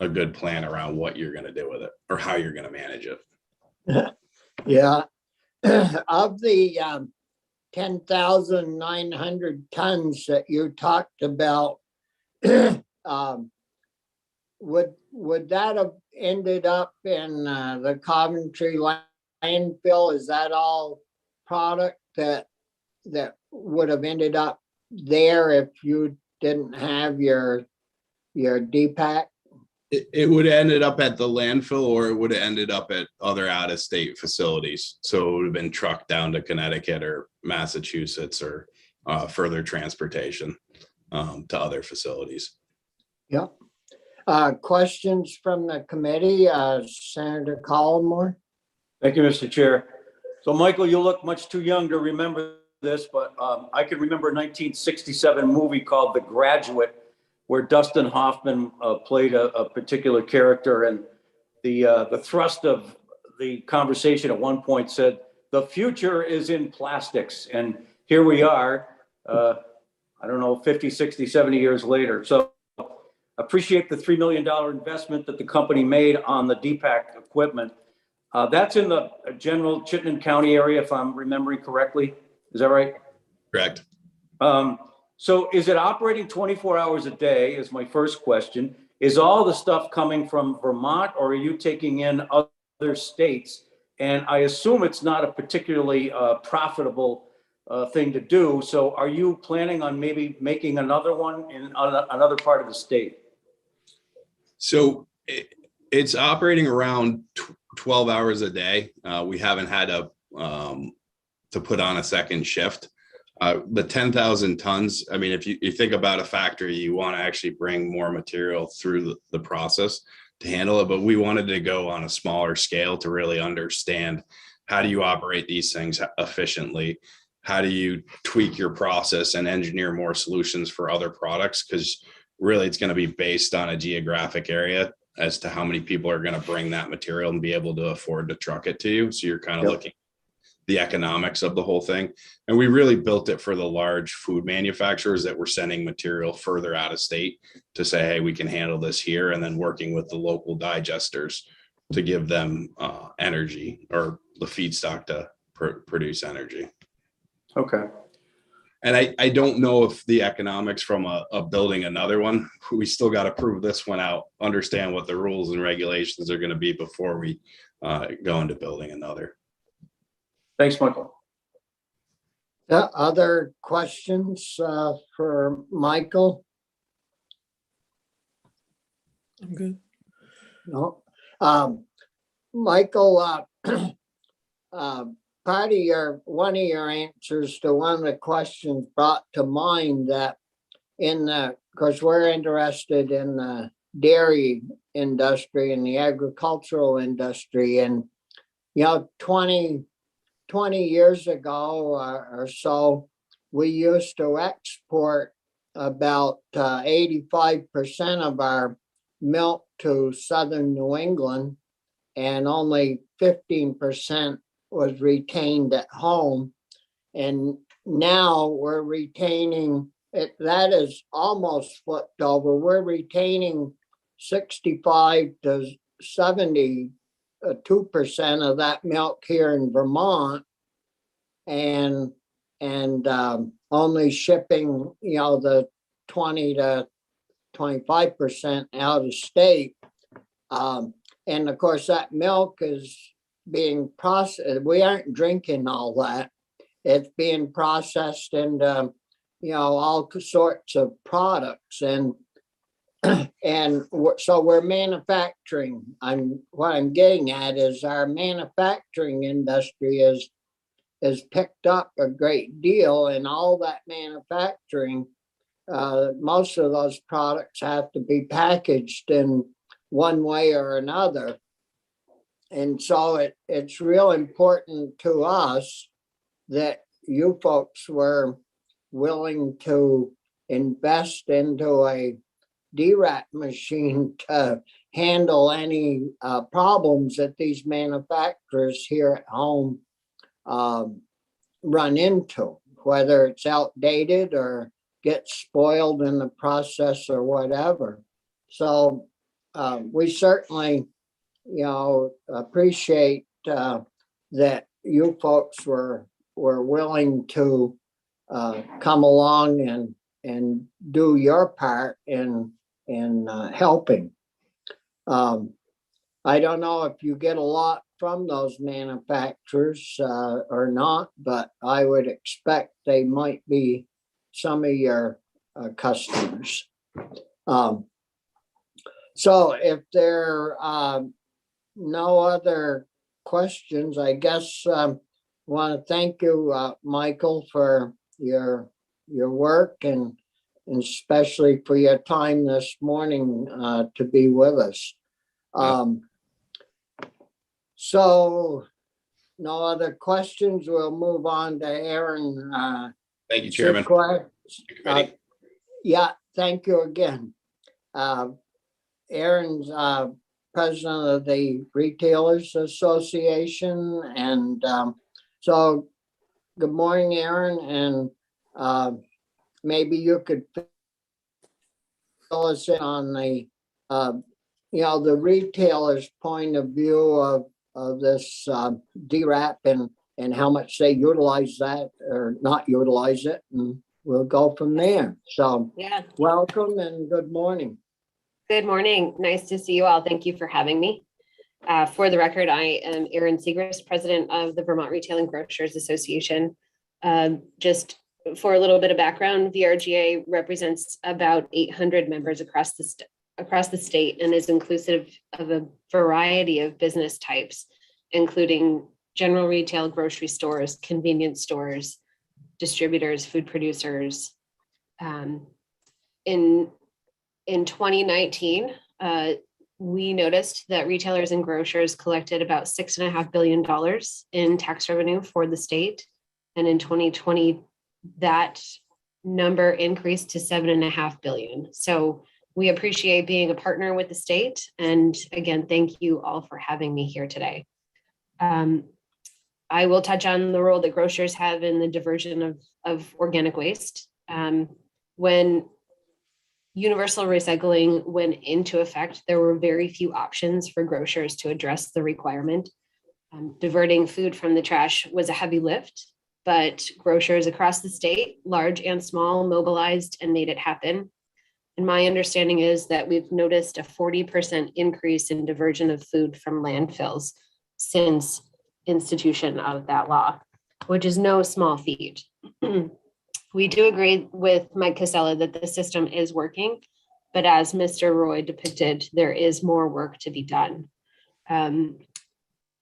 good plan around what you're going to do with it or how you're going to manage it. Yeah. Of the 10,900 tons that you talked about, would that have ended up in the Coventry landfill? Is that all product that would have ended up there if you didn't have your DPAC? It would have ended up at the landfill, or it would have ended up at other out-of-state facilities. So it would have been trucked down to Connecticut or Massachusetts, or further transportation to other facilities. Yep. Questions from the committee? Senator Collmore? Thank you, Mr. Chair. So Michael, you look much too young to remember this, but I can remember a 1967 movie called The Graduate, where Dustin Hoffman played a particular character, and the thrust of the conversation at one point said, "The future is in plastics," and here we are, I don't know, 50, 60, 70 years later. So appreciate the $3 million investment that the company made on the DPAC equipment. That's in the general Chittenden County area, if I'm remembering correctly. Is that right? Correct. So is it operating 24 hours a day is my first question. Is all the stuff coming from Vermont, or are you taking in other states? And I assume it's not a particularly profitable thing to do. So are you planning on maybe making another one in another part of the state? So it's operating around 12 hours a day. We haven't had to put on a second shift. The 10,000 tons, I mean, if you think about a factory, you want to actually bring more material through the process to handle it. But we wanted to go on a smaller scale to really understand, how do you operate these things efficiently? How do you tweak your process and engineer more solutions for other products? Because really it's going to be based on a geographic area as to how many people are going to bring that material and be able to afford to truck it to you. So you're kind of looking at the economics of the whole thing. And we really built it for the large food manufacturers that were sending material further out of state to say, hey, we can handle this here. And then working with the local digesters to give them energy, or the feedstock to produce energy. Okay. And I don't know if the economics from a building another one, we still got to prove this one out, understand what the rules and regulations are going to be before we go into building another. Thanks, Michael. Other questions for Michael? I'm good. No. Michael, part of one of your answers to one of the questions brought to mind that because we're interested in the dairy industry and the agricultural industry, and 20 years ago or so, we used to export about 85% of our milk to southern New England, and only 15% was retained at home. And now we're retaining it. That is almost flipped over. We're retaining 65 to 72% of that milk here in Vermont, and only shipping the 20 to 25% out of state. And of course, that milk is being processed. We aren't drinking all that. It's being processed into all sorts of products, and so we're manufacturing. What I'm getting at is our manufacturing industry is picked up a great deal, and all that manufacturing, most of those products have to be packaged in one way or another. And so it's real important to us that you folks were willing to invest into a DRAC machine to handle any problems that these manufacturers here at home run into, whether it's outdated or gets spoiled in the process or whatever. So we certainly appreciate that you folks were willing to come along and do your part in helping. I don't know if you get a lot from those manufacturers or not, but I would expect they might be some of your customers. So if there are no other questions, I guess want to thank you, Michael, for your work and especially for your time this morning to be with us. So no other questions. We'll move on to Aaron. Thank you, Chairman. Siegrist. Yeah, thank you again. Aaron's president of the Retailers Association. And so good morning, Aaron. And maybe you could fill us in on the, the retailer's point of view of this DRAP and how much they utilize that or not utilize it. And we'll go from there. So Yeah. welcome and good morning. Good morning. Nice to see you all. Thank you for having me. For the record, I am Erin Siegrist, president of the Vermont Retail and Grocers Association. Just for a little bit of background, VRGA represents about 800 members across the state and is inclusive of a variety of business types, including general retail, grocery stores, convenience stores, distributors, food producers. In 2019, we noticed that retailers and grocers collected about $6.5 billion in tax revenue for the state. And in 2020, that number increased to $7.5 billion. So we appreciate being a partner with the state. And again, thank you all for having me here today. I will touch on the role that grocers have in the diversion of organic waste. When universal recycling went into effect, there were very few options for grocers to address the requirement. Diverting food from the trash was a heavy lift, but grocers across the state, large and small, mobilized and made it happen. And my understanding is that we've noticed a 40% increase in diversion of food from landfills since institution of that law, which is no small feat. We do agree with Mike Casella that the system is working, but as Mr. Roy depicted, there is more work to be done.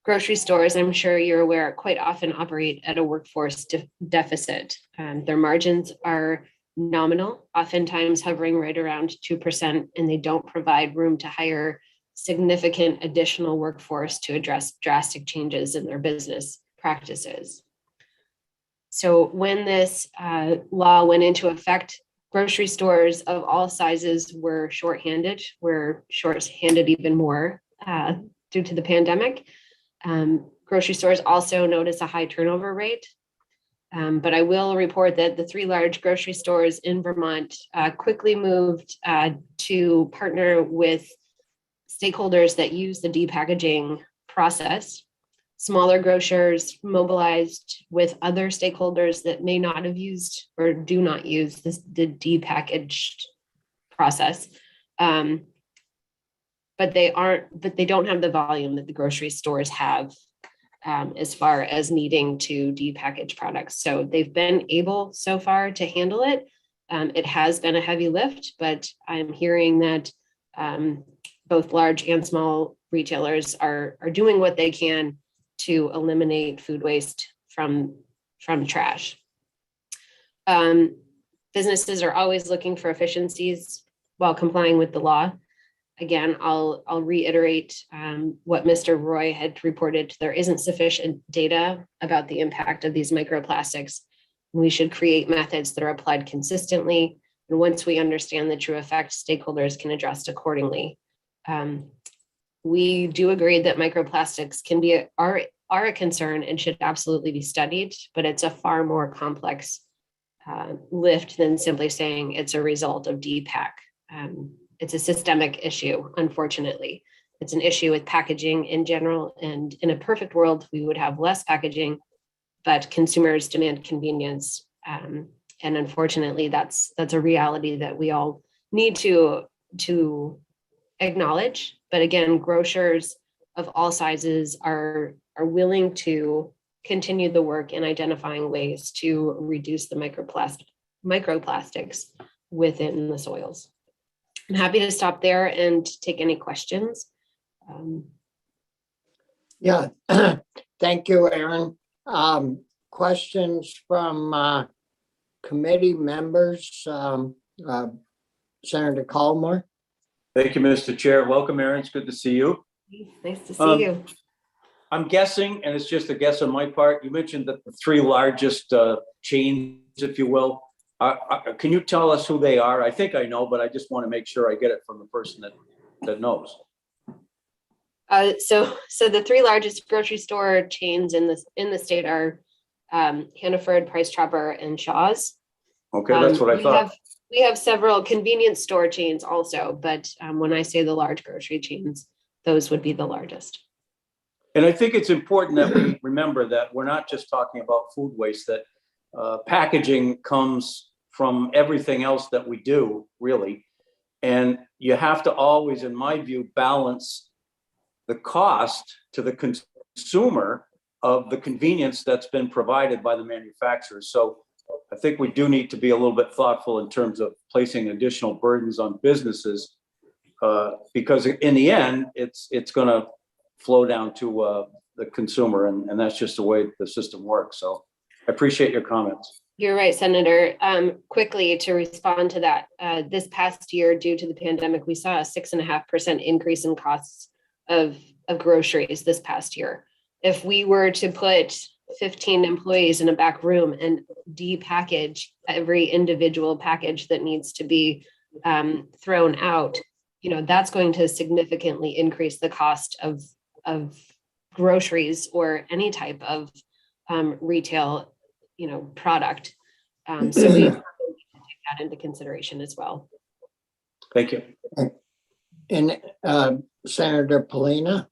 Grocery stores, I'm sure you're aware, quite often operate at a workforce deficit. Their margins are nominal, oftentimes hovering right around 2%, and they don't provide room to hire significant additional workforce to address drastic changes in their business practices. So when this law went into effect, grocery stores of all sizes were shorthanded. We're shorthanded even more due to the pandemic. Grocery stores also notice a high turnover rate. But I will report that the 3 large grocery stores in Vermont quickly moved to partner with stakeholders that use the depackaging process. Smaller grocers mobilized with other stakeholders that may not have used or do not use the depackaged process. But they don't have the volume that the grocery stores have as far as needing to depackage products. So they've been able so far to handle it. It has been a heavy lift, but I'm hearing that both large and small retailers are doing what they can to eliminate food waste from trash. Businesses are always looking for efficiencies while complying with the law. Again, I'll reiterate what Mr. Roy had reported. There isn't sufficient data about the impact of these microplastics. We should create methods that are applied consistently. And once we understand the true effect, stakeholders can adjust accordingly. We do agree that microplastics are a concern and should absolutely be studied, but it's a far more complex lift than simply saying it's a result of DPAC. It's a systemic issue, unfortunately. It's an issue with packaging in general, and in a perfect world, we would have less packaging, but consumers demand convenience. And unfortunately, that's a reality that we all need to acknowledge. But again, grocers of all sizes are willing to continue the work in identifying ways to reduce the microplastics within the soils. I'm happy to stop there and take any questions. Yeah, thank you, Aaron. Questions from committee members? Senator Colmore? Thank you, Mr. Chair. Welcome, Aaron. It's good to see you. Nice to see you. I'm guessing, and it's just a guess on my part, you mentioned that the three largest chains, if you will, can you tell us who they are? I think I know, but I just want to make sure I get it from the person that knows. So the three largest grocery store chains in the state are Hannaford, Price Chopper, and Shaw's. Okay, that's what I thought. We have several convenience store chains also, but when I say the large grocery chains, those would be the largest. And I think it's important that we remember that we're not just talking about food waste, that packaging comes from everything else that we do, really. And you have to always, in my view, balance the cost to the consumer of the convenience that's been provided by the manufacturers. So I think we do need to be a little bit thoughtful in terms of placing additional burdens on businesses, because in the end, it's going to flow down to the consumer, and that's just the way the system works. So I appreciate your comments. You're right, Senator. Quickly to respond to that, this past year, due to the pandemic, we saw a 6.5% increase in costs of groceries this past year. If we were to put 15 employees in a back room and depackage every individual package that needs to be thrown out, that's going to significantly increase the cost of groceries or any type of retail, product. So we have to take that into consideration as well. Thank you. And Senator Polina?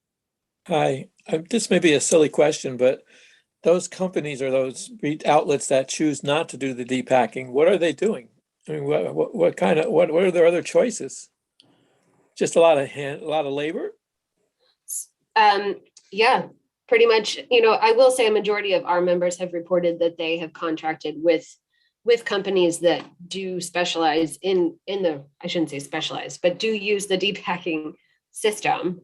Hi, this may be a silly question, but those companies or those outlets that choose not to do the depacking, what are they doing? I mean, what are their other choices? Just a lot of labor? Yeah, pretty much. I will say a majority of our members have reported that they have contracted with companies that do specialize in the, I shouldn't say specialize, but do use the depacking system.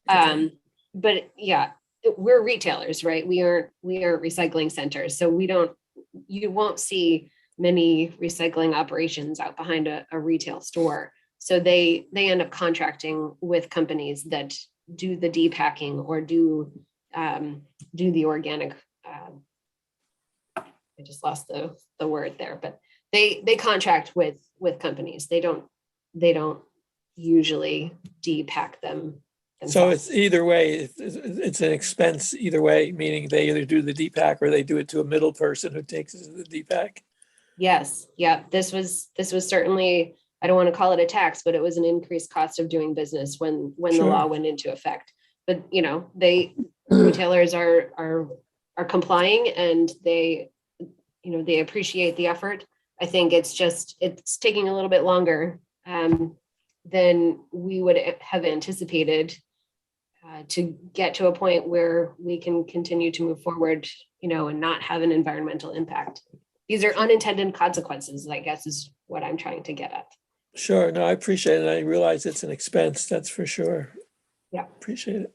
Okay. But yeah, we're retailers, right? We are recycling centers. So you won't see many recycling operations out behind a retail store. So they end up contracting with companies that do the depacking or do the organic. I just lost the word there, but they contract with companies. They don't usually depack them themselves. So it's either way, it's an expense either way, meaning they either do the depack or they do it to a middle person who takes it to the depack. Yes, yeah. This was certainly, I don't want to call it a tax, but it was an increased cost of doing business when the Sure. law went into effect. But retailers are complying, and they appreciate the effort. I think it's taking a little bit longer than we would have anticipated to get to a point where we can continue to move forward, and not have an environmental impact. These are unintended consequences, I guess, is what I'm trying to get at. Sure, no, I appreciate it. I realize it's an expense, that's for sure. Yeah. Appreciate it.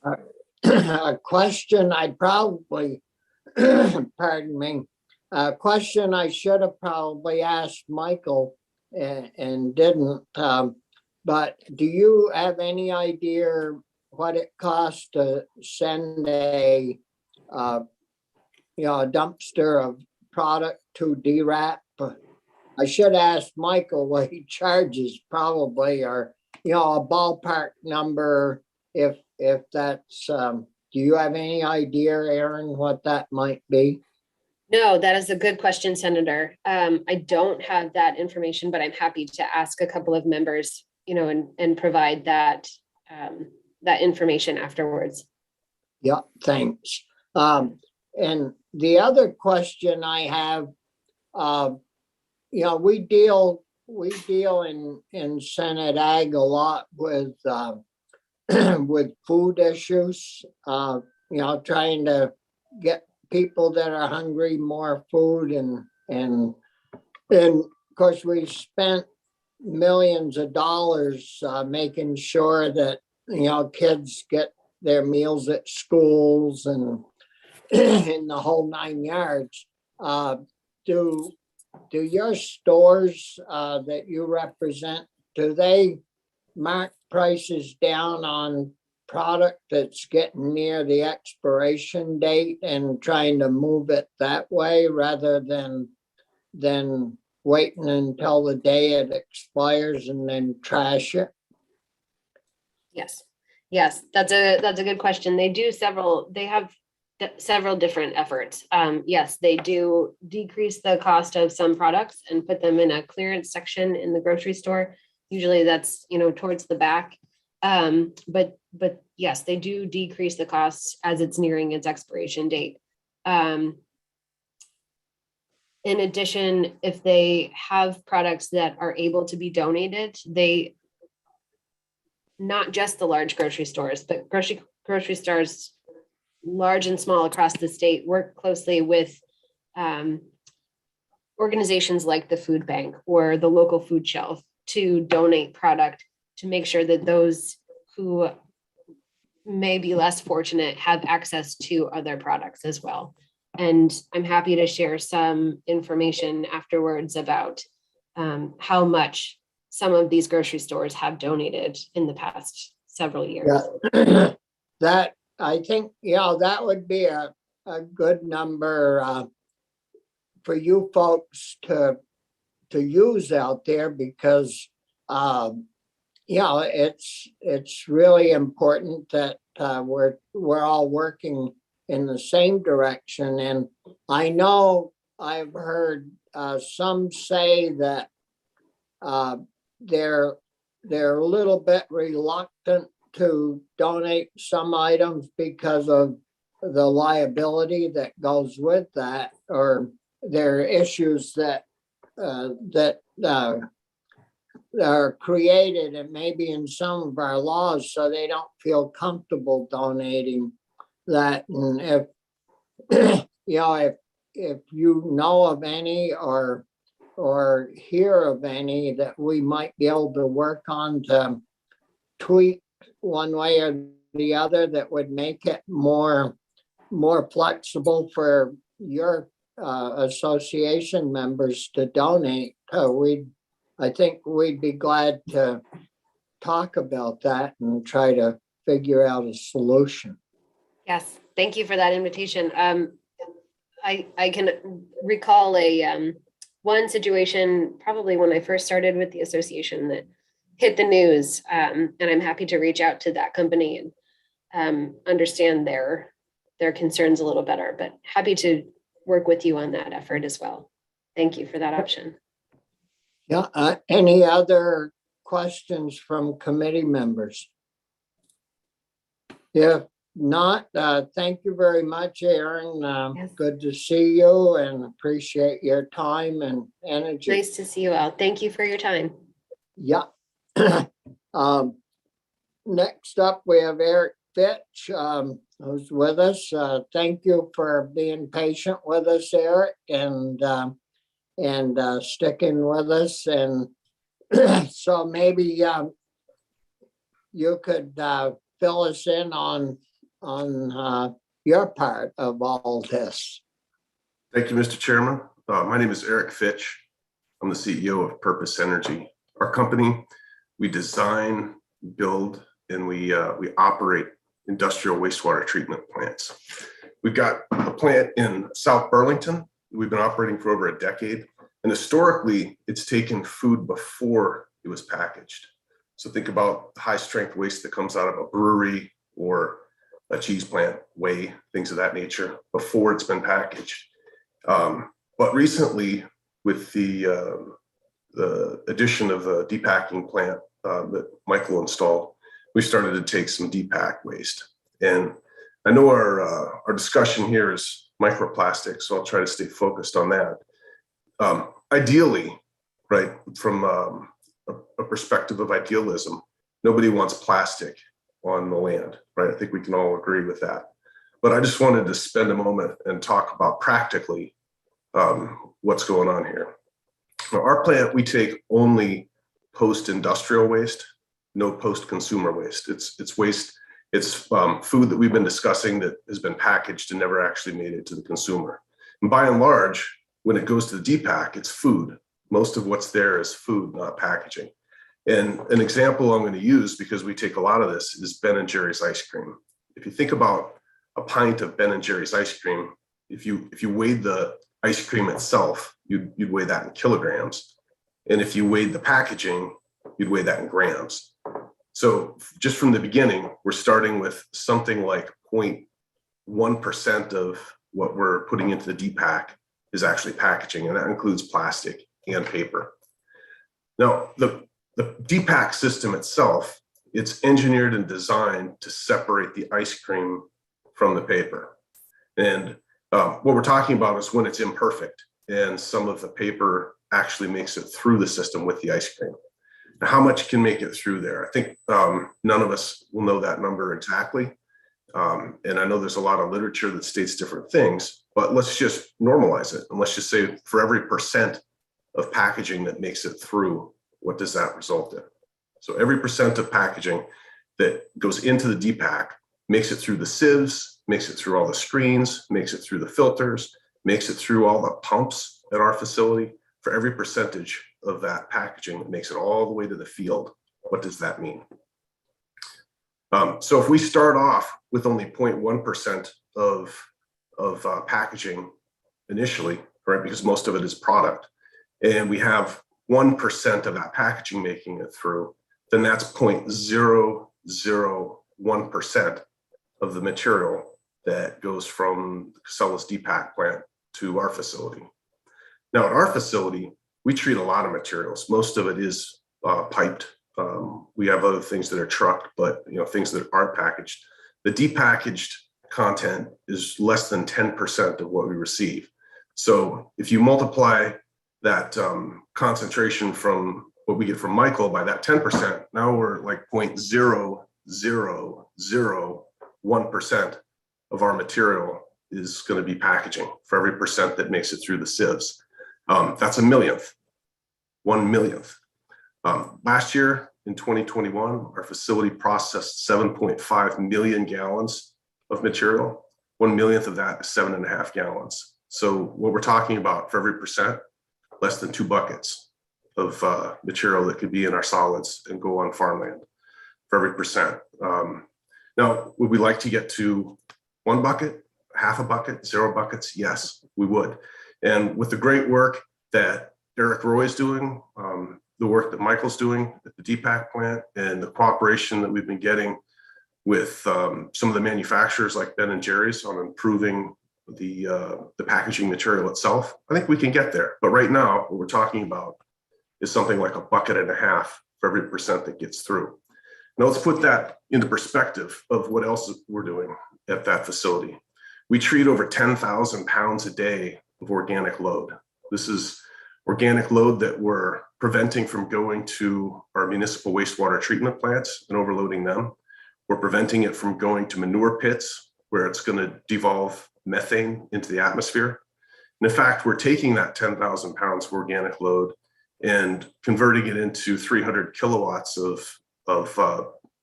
A question I probably, pardon me, a question I should have probably asked Michael and didn't. But do you have any idea what it costs to send a dumpster of product to DRAP? I should ask Michael what he charges probably, or a ballpark number if that's. Do you have any idea, Aaron, what that might be? No, that is a good question, Senator. I don't have that information, but I'm happy to ask a couple of members, and provide that information afterwards. Yeah, thanks. And the other question I have, we deal in Senate Ag a lot with with food issues, trying to get people that are hungry more food and of course we spent millions of dollars making sure that, kids get their meals at schools and in the whole 9 yards. Do your stores that you represent, do they mark prices down on product that's getting near the expiration date and trying to move it that way rather than waiting until the day it expires and then trash it? Yes, that's a good question. They have several different efforts. Yes, they do decrease the cost of some products and put them in a clearance section in the grocery store. Usually that's, towards the back. But yes, they do decrease the costs as it's nearing its expiration date. In addition, if they have products that are able to be donated, not just the large grocery stores, but grocery stores, large and small across the state, work closely with organizations like the food bank or the local food shelf to donate product to make sure that those who may be less fortunate have access to other products as well. And I'm happy to share some information afterwards about how much some of these grocery stores have donated in the past several years. Yeah. That, I think, that would be a good number for you folks to use out there because, it's really important that we're all working in the same direction. And I know I've heard some say that they're a little bit reluctant to donate some items because of the liability that goes with that, or there are issues that are created and maybe in some of our laws, so they don't feel comfortable donating that. And if if you know of any or hear of any that we might be able to work on to tweak one way or the other that would make it more flexible for your association members to donate, I think we'd be glad to talk about that and try to figure out a solution. Yes, thank you for that invitation. I can recall one situation probably when I first started with the association that hit the news, and I'm happy to reach out to that company and understand their concerns a little better, but happy to work with you on that effort as well. Thank you for that option. Yeah, any other questions from committee members? If not, thank you very much, Aaron. Yes. Good to see you and appreciate your time and energy. Nice to see you all. Thank you for your time. Yeah. Next up, we have Eric Fitch, who's with us. Thank you for being patient with us, Eric, and sticking with us. And so maybe you could fill us in on your part of all this. Thank you, Mr. Chairman. My name is Eric Fitch. I'm the CEO of Purpose Energy. Our company, we design, build, and we operate industrial wastewater treatment plants. We've got a plant in South Burlington. We've been operating for over a decade. And historically, it's taken food before it was packaged. So think about the high strength waste that comes out of a brewery or a cheese plant, whey, things of that nature, before it's been packaged. But recently, with the addition of a depacking plant that Michael installed, we started to take some depack waste. And I know our discussion here is microplastics, so I'll try to stay focused on that. Ideally, right, from a perspective of idealism, nobody wants plastic on the land, right? I think we can all agree with that. But I just wanted to spend a moment and talk about practically what's going on here. Now, our plant, we take only post-industrial waste, no post-consumer waste. It's waste, it's food that we've been discussing that has been packaged and never actually made it to the consumer. And by and large, when it goes to the DPAC, it's food. Most of what's there is food, not packaging. And an example I'm going to use, because we take a lot of this, is Ben & Jerry's ice cream. If you think about a pint of Ben & Jerry's ice cream, if you weighed the ice cream itself, you'd weigh that in kilograms. And if you weighed the packaging, you'd weigh that in grams. So just from the beginning, we're starting with something like 0.1% of what we're putting into the DPAC is actually packaging, and that includes plastic and paper. Now, the DPAC system itself, it's engineered and designed to separate the ice cream from the paper. And what we're talking about is when it's imperfect and some of the paper actually makes it through the system with the ice cream. Now, how much can make it through there? I think none of us will know that number exactly. And I know there's a lot of literature that states different things, but let's just normalize it. And let's just say for every % of packaging that makes it through, what does that result in? So every % of packaging that goes into the DPAC makes it through the sieves, makes it through all the screens, makes it through the filters, makes it through all the pumps at our facility. For every percentage of that packaging that makes it all the way to the field, what does that mean? So if we start off with only 0.1% of packaging initially, right, because most of it is product, and we have 1% of that packaging making it through, then that's 0.001% of the material that goes from the Casellus DPAC plant to our facility. Now, at our facility, we treat a lot of materials. Most of it is piped. We have other things that are trucked, but things that aren't packaged. The depackaged content is less than 10% of what we receive. So if you multiply that concentration from what we get from Michael by that 10%, now we're like 0.0001% of our material is going to be packaging for every % that makes it through the sieves. That's a millionth, 1/1,000,000th. Last year in 2021, our facility processed 7.5 million gallons of material. 1/1,000,000th of that is 7.5 gallons. So what we're talking about for every %, less than 2 buckets of material that could be in our solids and go on farmland for every %. Now, would we like to get to 1 bucket, half a bucket, 0 buckets? Yes, we would. And with the great work that Eric Roy is doing, the work that Michael's doing at the DPAC plant, and the cooperation that we've been getting with some of the manufacturers like Ben & Jerry's on improving the packaging material itself, I think we can get there. But right now, what we're talking about is something like 1.5 buckets for every % that gets through. Now let's put that into perspective of what else we're doing at that facility. We treat over 10,000 pounds a day of organic load. This is organic load that we're preventing from going to our municipal wastewater treatment plants and overloading them. We're preventing it from going to manure pits where it's going to devolve methane into the atmosphere. And in fact, we're taking that 10,000 pounds of organic load and converting it into 300 kilowatts of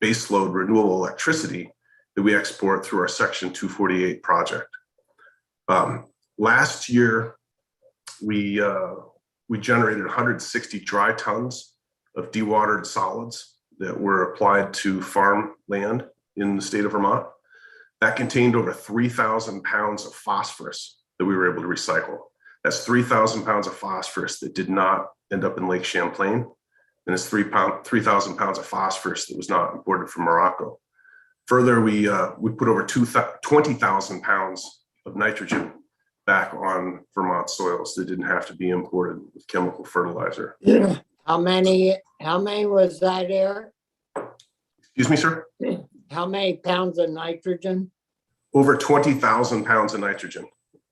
baseload renewable electricity that we export through our Section 248 project. Last year, we generated 160 dry tons of dewatered solids that were applied to farmland in the state of Vermont. That contained over 3,000 pounds of phosphorus that we were able to recycle. That's 3,000 pounds of phosphorus that did not end up in Lake Champlain. And it's 3,000 pounds of phosphorus that was not imported from Morocco. Further, we put over 20,000 pounds of nitrogen back on Vermont soils that didn't have to be imported with chemical fertilizer. How many was that, Eric? Excuse me, sir? How many pounds of nitrogen? Over 20,000 pounds of nitrogen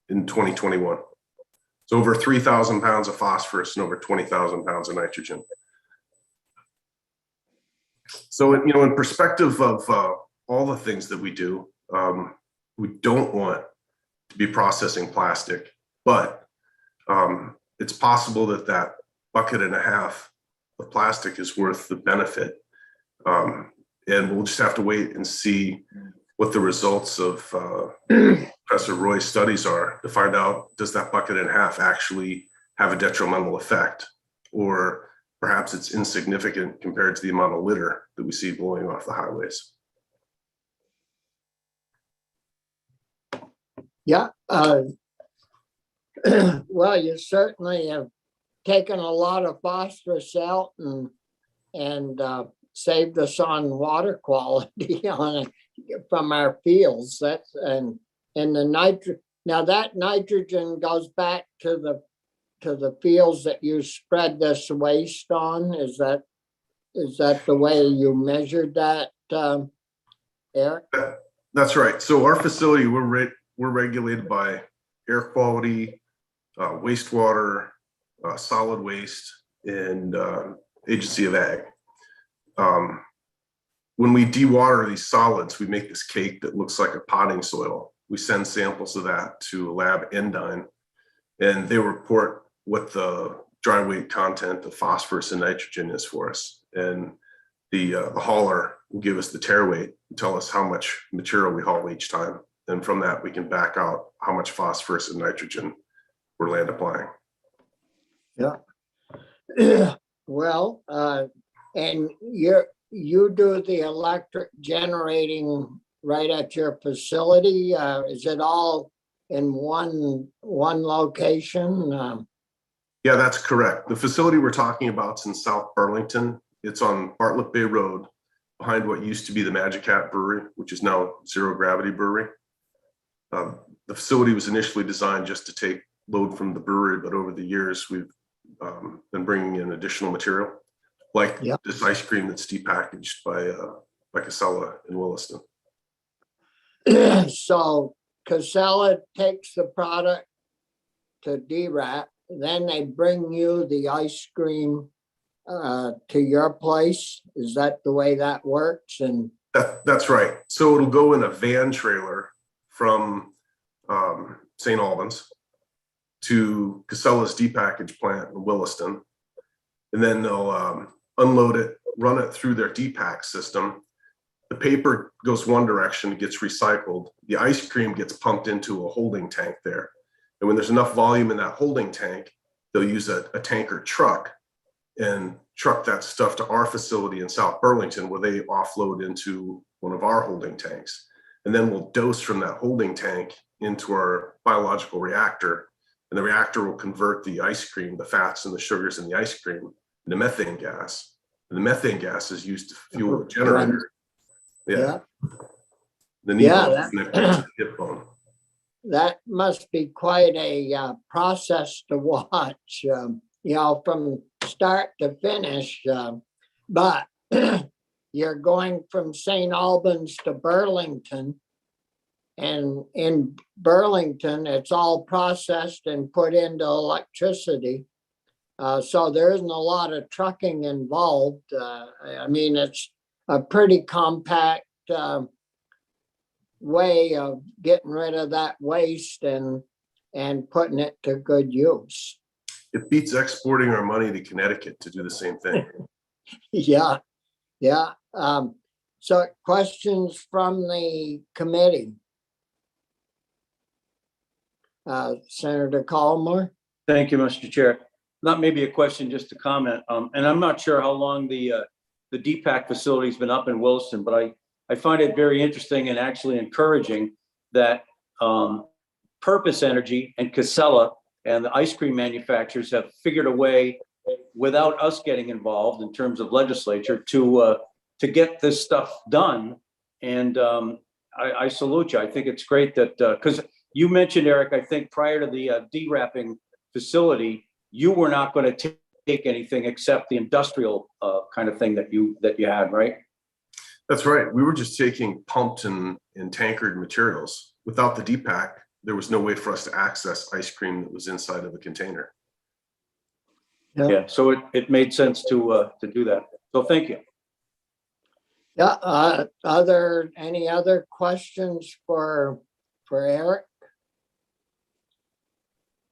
in 2021. So over 3,000 pounds of phosphorus and over 20,000 pounds of nitrogen. So, in perspective of all the things that we do. We don't want to be processing plastic, but it's possible that that bucket and a half of plastic is worth the benefit. And we'll just have to wait and see what the results of Professor Roy's studies are to find out, does that bucket and a half actually have a detrimental effect? Or perhaps it's insignificant compared to the amount of litter that we see blowing off the highways. Yeah. Well, you certainly have taken a lot of phosphorus out and saved us on water quality from our fields. That's and the nitrogen. Now that nitrogen goes back to the fields that you spread this waste on. Is that the way you measured that, Eric? That's right. So our facility, we're regulated by air quality, wastewater, solid waste, and Agency of Ag. When we dewater these solids, we make this cake that looks like a potting soil. We send samples of that to a lab Endyne, and they report what the dry weight content of phosphorus and nitrogen is for us. And the hauler will give us the tare weight and tell us how much material we haul each time. And from that, we can back out how much phosphorus and nitrogen we're land applying. Yeah. Well, and you do the electric generating right at your facility. Is it all in one location? Yeah, that's correct. The facility we're talking about is in South Burlington. It's on Bartlett Bay Road, behind what used to be the Magic Hat Brewery, which is now Zero Gravity Brewery. The facility was initially designed just to take load from the brewery, but over the years we've been bringing in additional material, like this ice cream that's depackaged by Casella in Williston. So Casella takes the product to DRAP, then they bring you the ice cream to your place. Is that the way that works? And that's right. So it'll go in a van trailer from St. Albans to Casella's depackage plant in Williston. And then they'll unload it, run it through their depack system. The paper goes one direction, it gets recycled. The ice cream gets pumped into a holding tank there. And when there's enough volume in that holding tank, they'll use a tanker truck and truck that stuff to our facility in South Burlington, where they offload into one of our holding tanks. And then we'll dose from that holding tank into our biological reactor. And the reactor will convert the ice cream, the fats and the sugars in the ice cream, into methane gas. And the methane gas is used to fuel the generator. Yeah. The knee bone connected to the hip bone. That must be quite a process to watch, from start to finish. But you're going from St. Albans to Burlington. And in Burlington, it's all processed and put into electricity. So there isn't a lot of trucking involved. I mean, it's a pretty compact way of getting rid of that waste and putting it to good use. It beats exporting our money to Connecticut to do the same thing. Yeah. So questions from the committee? Senator Colmore? Thank you, Mr. Chair. Not maybe a question, just a comment. And I'm not sure how long the DPAC facility's been up in Williston, but I find it very interesting and actually encouraging that Purpose Energy and Casella and the ice cream manufacturers have figured a way, without us getting involved in terms of legislature, to get this stuff done. And I salute you. I think it's great that, because you mentioned, Eric, I think prior to the dewrapping facility, you were not going to take anything except the industrial kind of thing that you had, right? That's right. We were just taking pumped and tankered materials. Without the DPAC, there was no way for us to access ice cream that was inside of a container. Yeah. So it made sense to do that. So thank you. Yeah, any other questions for Eric?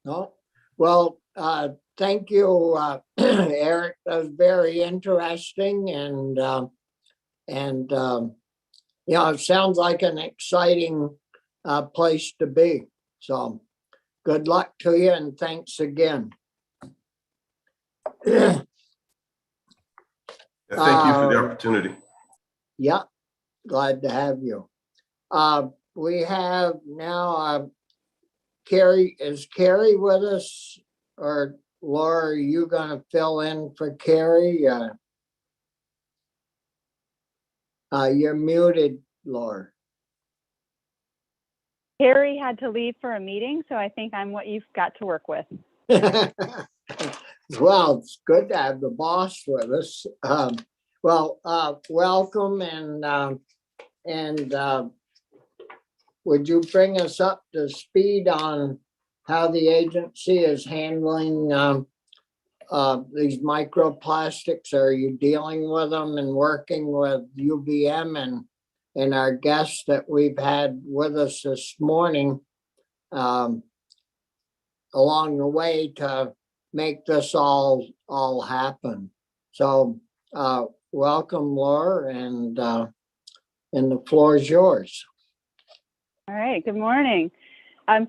No? Well, thank you, Eric. That was very interesting and it sounds like an exciting place to be. So good luck to you and thanks again. Yeah, thank you for the Um, opportunity. Yeah, glad to have you. We have now Carrie. Is Carrie with us? Or Laura, are you gonna fill in for Carrie? You're muted, Laura. Harry had to leave for a meeting, so I think I'm what you've got to work with. Well, it's good to have the boss with us. Welcome and would you bring us up to speed on how the agency is handling these microplastics? Are you dealing with them and working with UVM and our guests that we've had with us this morning along the way to make this all happen? So welcome, Laura, and the floor is yours. All right, good morning.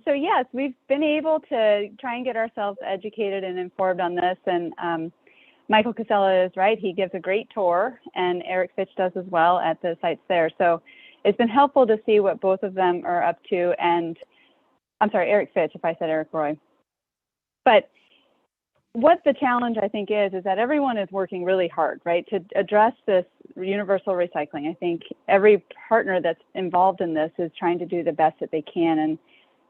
So yes, we've been able to try and get ourselves educated and informed on this, and Michael Casella is right. He gives a great tour, and Eric Fitch does as well at the sites there. So it's been helpful to see what both of them are up to, and I'm sorry, Eric Fitch, if I said Eric Roy. But what the challenge I think is that everyone is working really hard, right, to address this universal recycling. I think every partner that's involved in this is trying to do the best that they can. And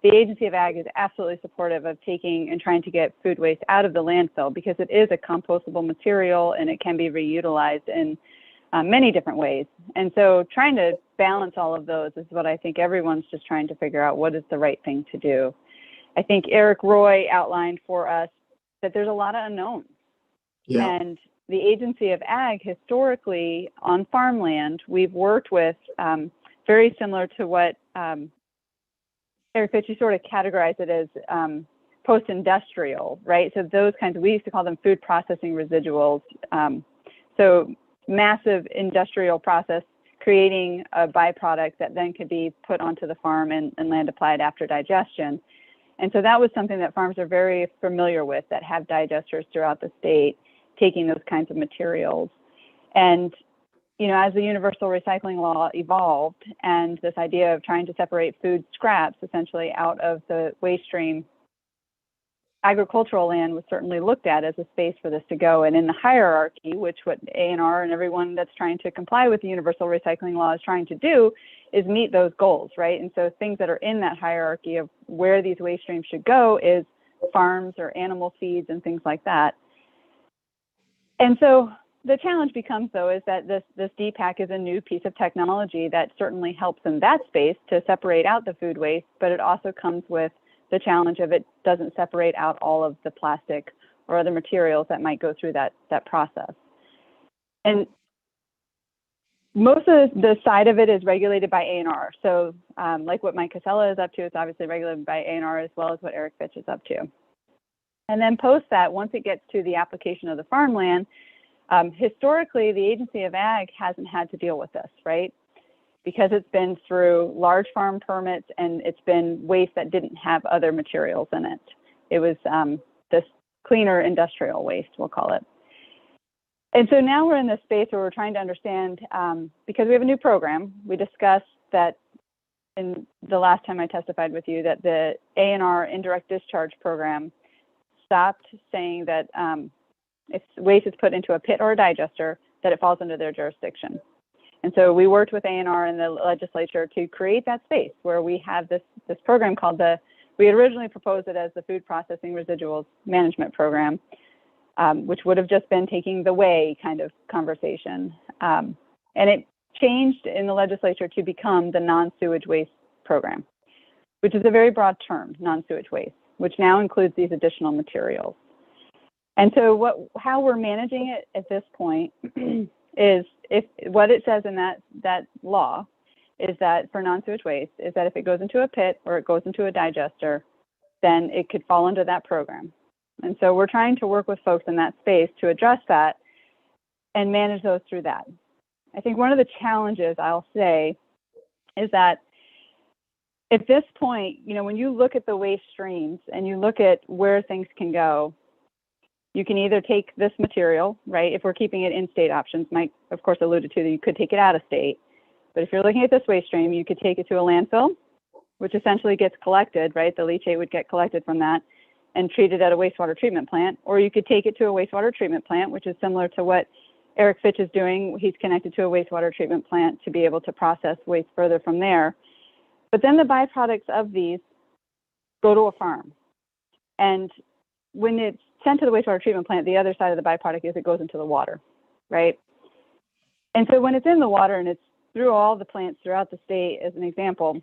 the Agency of Ag is absolutely supportive of taking and trying to get food waste out of the landfill because it is a compostable material and it can be reutilized in many different ways. And so trying to balance all of those is what I think everyone's just trying to figure out what is the right thing to do. I think Eric Roy outlined for us that there's a lot of unknowns. Yeah. And the Agency of Ag historically on farmland, we've worked with very similar to what Eric Fitch, you sort of categorize it as post-industrial, right? So those kinds of, we used to call them food processing residuals. So massive industrial process creating a byproduct that then could be put onto the farm and land applied after digestion. And so that was something that farms are very familiar with, that have digesters throughout the state, taking those kinds of materials. And, you know, as the universal recycling law evolved and this idea of trying to separate food scraps essentially out of the waste stream, agricultural land was certainly looked at as a space for this to go. And in the hierarchy, which what A&R and everyone that's trying to comply with the universal recycling law is trying to do, is meet those goals, right? And so things that are in that hierarchy of where these waste streams should go is farms or animal feeds and things like that. And so the challenge becomes, though, is that this DPAC is a new piece of technology that certainly helps in that space to separate out the food waste, but it also comes with the challenge of it doesn't separate out all of the plastic or other materials that might go through that process. And most of the side of it is regulated by A&R. So like what Mike Casella is up to, it's obviously regulated by A&R as well as what Eric Fitch is up to. And then post that, once it gets to the application of the farmland, historically, the Agency of Ag hasn't had to deal with this, right? Because it's been through large farm permits and it's been waste that didn't have other materials in it. It was this cleaner industrial waste, we'll call it. And so now we're in this space where we're trying to understand, because we have a new program, we discussed that in the last time I testified with you that the A&R indirect discharge program stopped saying that if waste is put into a pit or a digester, that it falls under their jurisdiction. And so we worked with A&R and the legislature to create that space where we have this program called we had originally proposed it as the Food Processing Residuals Management Program, which would have just been taking the way kind of conversation. And it changed in the legislature to become the non-sewage waste program, which is a very broad term, non-sewage waste, which now includes these additional materials. And so how we're managing it at this point is if what it says in that law is that for non-sewage waste is that if it goes into a pit or it goes into a digester, then it could fall under that program. And so we're trying to work with folks in that space to address that and manage those through that. I think one of the challenges I'll say is that at this point, you know, when you look at the waste streams and you look at where things can go, you can either take this material, right? If we're keeping it in state options, Mike, of course, alluded to that you could take it out of state. But if you're looking at this waste stream, you could take it to a landfill, which essentially gets collected, right? The leachate would get collected from that and treated at a wastewater treatment plant. Or you could take it to a wastewater treatment plant, which is similar to what Eric Fitch is doing. He's connected to a wastewater treatment plant to be able to process waste further from there. But then the byproducts of these go to a farm. And when it's sent to the wastewater treatment plant, the other side of the byproduct is it goes into the water, right? And so when it's in the water and it's through all the plants throughout the state, as an example,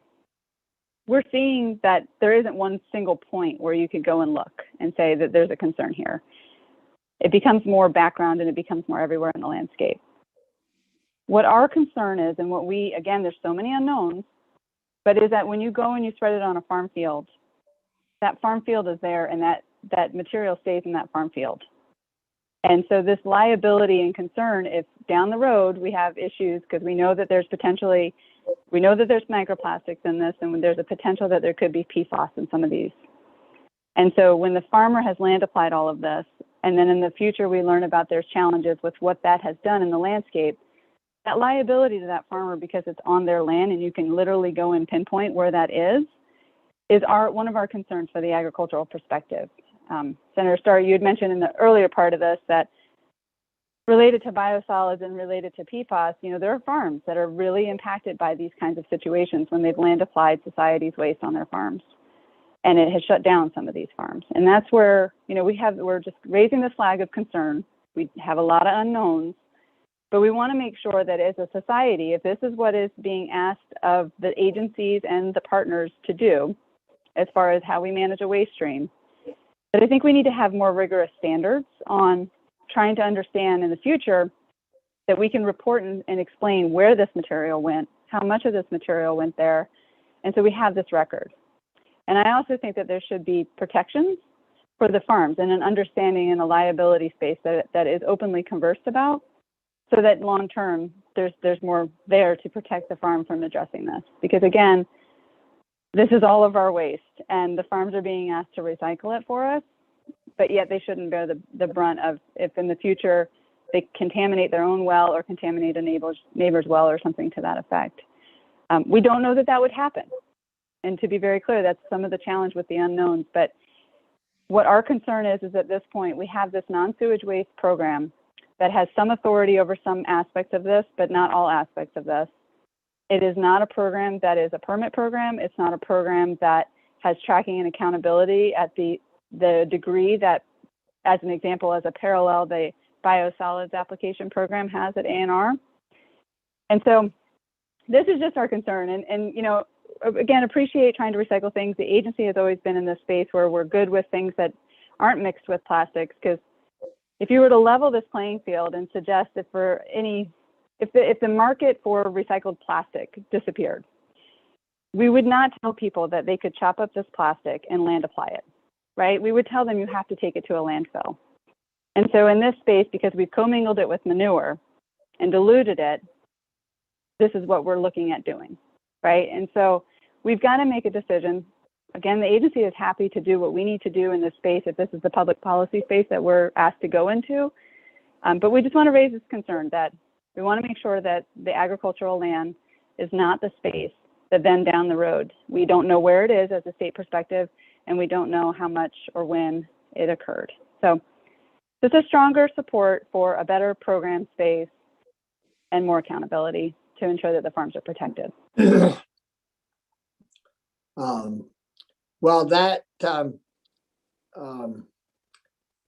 we're seeing that there isn't one single point where you could go and look and say that there's a concern here. It becomes more background and it becomes more everywhere in the landscape. What our concern is, and what we, again, there's so many unknowns, but is that when you go and you spread it on a farm field, that farm field is there and that material stays in that farm field. And so this liability and concern, if down the road we have issues, because we know that there's potentially, we know that there's microplastics in this, and there's a potential that there could be PFAS in some of these. And so when the farmer has land applied all of this, and then in the future we learn about there's challenges with what that has done in the landscape, that liability to that farmer, because it's on their land and you can literally go and pinpoint where that is one of our concerns for the agricultural perspective. Senator Starr, you had mentioned in the earlier part of this that related to biosolids and related to PFAS, you know, there are farms that are really impacted by these kinds of situations when they've land applied society's waste on their farms. And it has shut down some of these farms. And that's where, you know, we're just raising the flag of concern. We have a lot of unknowns, but we want to make sure that as a society, if this is what is being asked of the agencies and the partners to do, as far as how we manage a waste stream, that I think we need to have more rigorous standards on trying to understand in the future that we can report and explain where this material went, how much of this material went there, and so we have this record. And I also think that there should be protections for the farms and an understanding in a liability space that is openly conversed about, so that long term there's more there to protect the farm from addressing this. Because again, this is all of our waste, and the farms are being asked to recycle it for us, but yet they shouldn't bear the brunt of if in the future they contaminate their own well or contaminate a neighbor's well or something to that effect. We don't know that would happen. And to be very clear, that's some of the challenge with the unknowns. But what our concern is at this point, we have this non-sewage waste program that has some authority over some aspects of this, but not all aspects of this. It is not a program that is a permit program. It's not a program that has tracking and accountability at the degree that, as an example, as a parallel, the biosolids application program has at ANR. And so this is just our concern. And you know, again, appreciate trying to recycle things. The agency has always been in this space where we're good with things that aren't mixed with plastics, because if you were to level this playing field and suggest that for if the market for recycled plastic disappeared, we would not tell people that they could chop up this plastic and land apply it, right? We would tell them you have to take it to a landfill. And so in this space, because we've commingled it with manure and diluted it, this is what we're looking at doing, right? And so we've got to make a decision. Again, the agency is happy to do what we need to do in this space if this is the public policy space that we're asked to go into. But we just want to raise this concern that we want to make sure that the agricultural land is not the space that then down the road, we don't know where it is as a state perspective, and we don't know how much or when it occurred. So just a stronger support for a better program space and more accountability to ensure that the farms are protected. Well, that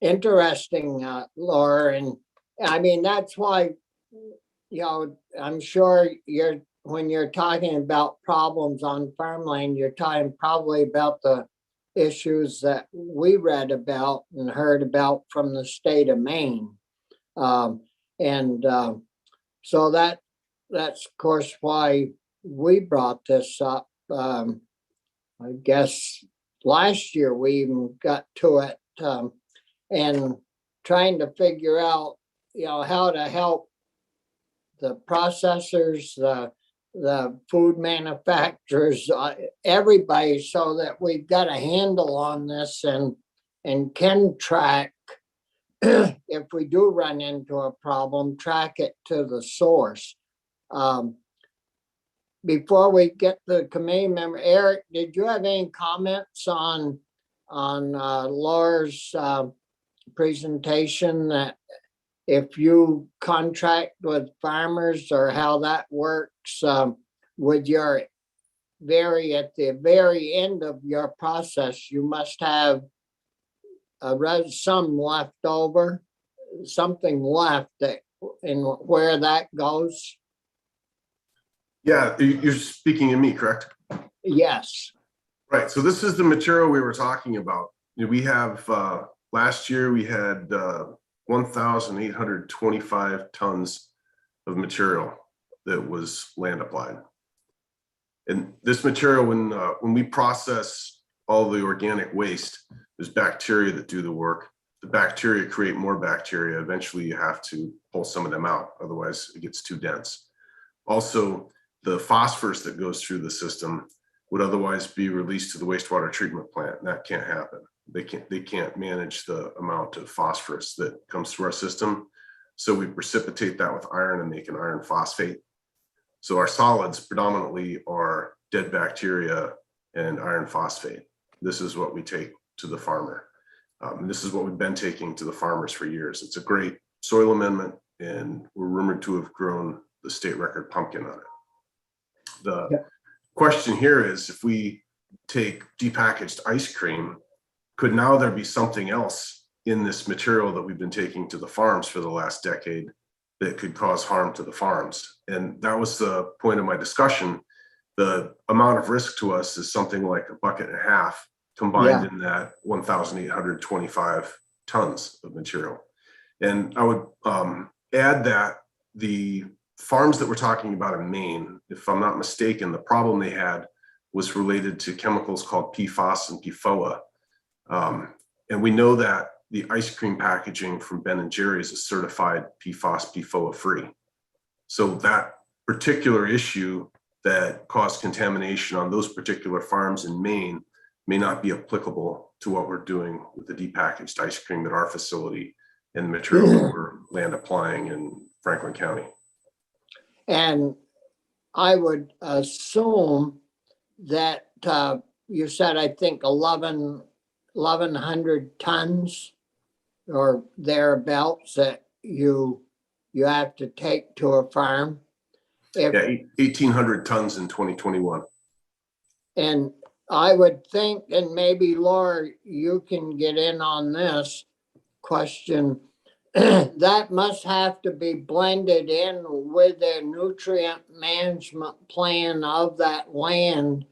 interesting, Laura, and I mean, that's why, you know, I'm sure when you're talking about problems on farmland, you're talking probably about the issues that we read about and heard about from the state of Maine. So that's of course why we brought this up. I guess last year we even got to it, and trying to figure out, how to help the processors, the food manufacturers, everybody, so that we've got a handle on this and can track if we do run into a problem, track it to the source. Before we get the committee member, Eric, did you have any comments on Laura's presentation, that if you contract with farmers, or how that works, with your at the very end of your process, you must have some left over, something left, that in where that goes? Yeah, you're speaking to me, correct? Yes. Right. So this is the material we were talking about. We have, last year we had 1,825 tons of material that was land applied. And this material, when we process all the organic waste, there's bacteria that do the work. The bacteria create more bacteria. Eventually you have to pull some of them out, otherwise it gets too dense. Also, the phosphorus that goes through the system would otherwise be released to the wastewater treatment plant, and that can't happen. They can't manage the amount of phosphorus that comes through our system. So we precipitate that with iron and make an iron phosphate. So our solids predominantly are dead bacteria and iron phosphate. This is what we take to the farmer. And this is what we've been taking to the farmers for years. It's a great soil amendment, and we're rumored to have grown the state record pumpkin on it. The question here is, if we take depackaged ice cream, could now there be something else in this material that we've been taking to the farms for the last decade that could cause harm to the farms? And that was the point of my discussion. The amount of risk to us is something like 1.5 buckets combined in that 1,825 tons of material. And I would add that the farms that we're talking about in Maine, if I'm not mistaken, the problem they had was related to chemicals called PFAS and PFOA. And we know that the ice cream packaging from Ben & Jerry's is certified PFAS, PFOA free. So that particular issue that caused contamination on those particular farms in Maine may not be applicable to what we're doing with the depackaged ice cream at our facility and the material that we're land applying in Franklin County. And I would assume that you said, I think 1,100 tons or thereabouts that you have to take to a farm. Yeah, 1,800 tons in 2021. And I would think, and maybe Laura, you can get in on this question, that must have to be blended in with the nutrient management plan of that land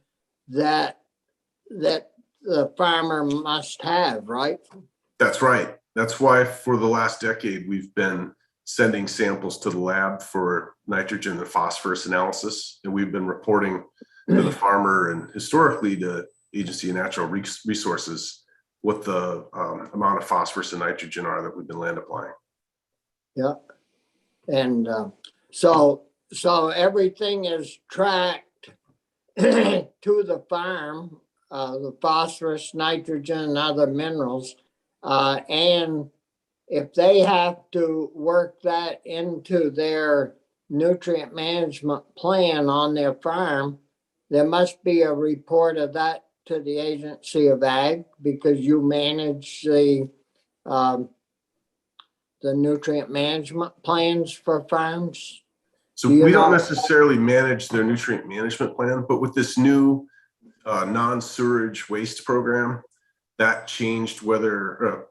that the farmer must have, right? That's right. That's why for the last decade, we've been sending samples to the lab for nitrogen and phosphorus analysis. And we've been reporting to the farmer and historically to Agency of Natural Resources what the amount of phosphorus and nitrogen are that we've been land applying. Yeah. And so everything is tracked to the farm, the phosphorus, nitrogen, and other minerals. And if they have to work that into their nutrient management plan on their farm, there must be a report of that to the Agency of Ag, because you manage the nutrient management plans for farms. So we don't necessarily manage their nutrient management plan, but with this new non-sewerage waste program, that changed whether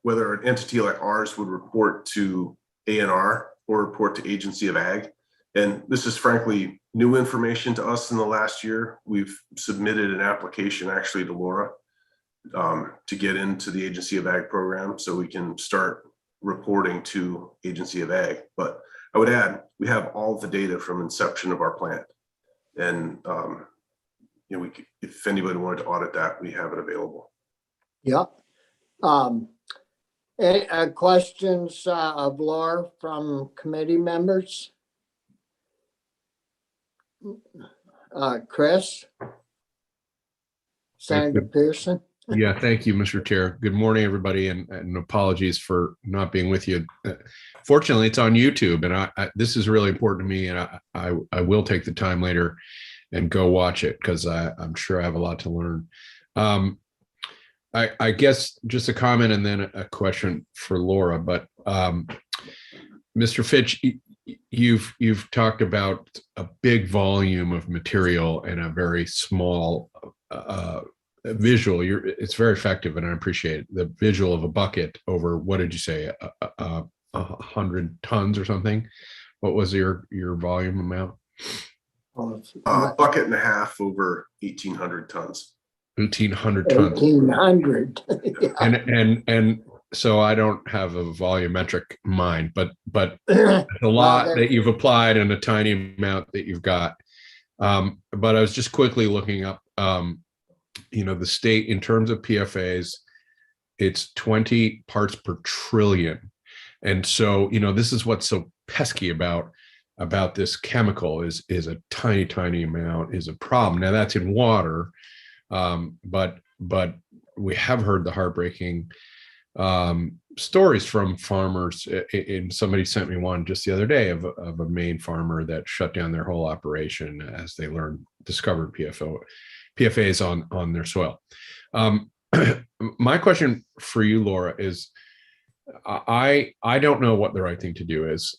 an entity like ours would report to ANR or report to Agency of Ag. And this is frankly new information to us in the last year. We've submitted an application actually to Laura to get into the Agency of Ag program so we can start reporting to Agency of Ag. But I would add, we have all the data from inception of our plant. And, if anybody wanted to audit that, we have it available. Yep. Any questions of Laura from committee members? Chris? Senator Pearson? Yeah, thank you, Mr. Chair. Good morning, everybody, and apologies for not being with you. Fortunately, it's on YouTube, and this is really important to me, and I will take the time later and go watch it because I'm sure I have a lot to learn. I guess just a comment and then a question for Laura. But Mr. Fitch, you've talked about a big volume of material and a very small visual. It's very effective, and I appreciate it. The visual of a bucket over, what did you say, 100 tons or something? What was your volume amount? A bucket and a half over 1,800 tons. 1,800 tons. 1,800. And so I don't have a volumetric mind, but a lot that you've applied and a tiny amount that you've got. But I was just quickly looking up, the state in terms of PFAS, it's 20 parts per trillion. And so, this is what's so pesky about this chemical is a tiny amount is a problem. Now that's in water, but we have heard the heartbreaking stories from farmers. And somebody sent me one just the other day of a Maine farmer that shut down their whole operation as they discovered PFAS on their soil. My question for you, Laura, is I don't know what the right thing to do is.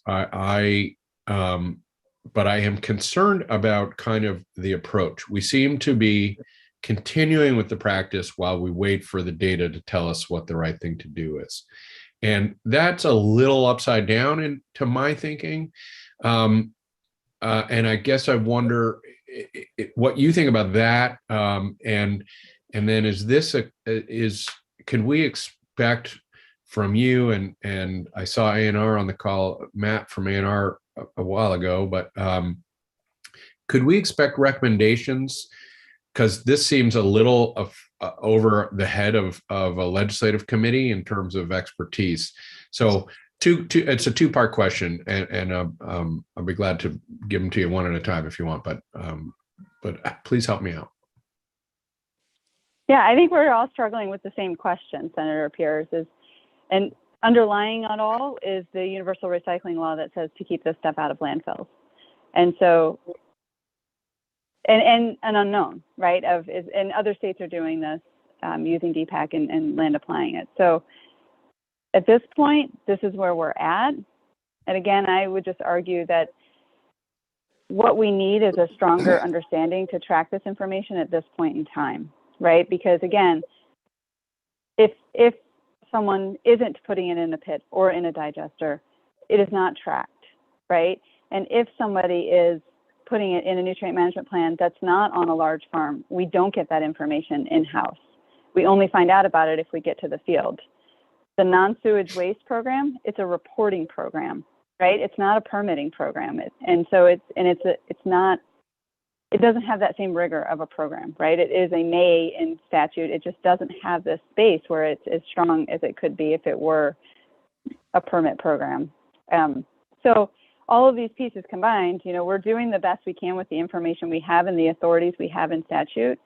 But I am concerned about kind of the approach. We seem to be continuing with the practice while we wait for the data to tell us what the right thing to do is. And that's a little upside down into my thinking. And I guess I wonder what you think about that. And then can we expect from you, and I saw A&R on the call, Matt from A&R a while ago, but could we expect recommendations? Because this seems a little over the head of a legislative committee in terms of expertise. So it's a two-part question, and I'll be glad to give them to you one at a time if you want, but please help me out. Yeah, I think we're all struggling with the same question, Senator Pierce, and underlying on all is the universal recycling law that says to keep this stuff out of landfills. And so, and an unknown, right? And other states are doing this using DPAC and land applying it. So at this point, this is where we're at. And again, I would just argue that what we need is a stronger understanding to track this information at this point in time, right? Because again, if someone isn't putting it in a pit or in a digester, it is not tracked, right? And if somebody is putting it in a nutrient management plan that's not on a large farm, we don't get that information in-house. We only find out about it if we get to the field. The non-sewage waste program, it's a reporting program, right? It's not a permitting program. It doesn't have that same rigor of a program, right? It is a may in statute. It just doesn't have this space where it's as strong as it could be if it were a permit program. So all of these pieces combined, we're doing the best we can with the information we have and the authorities we have in statute,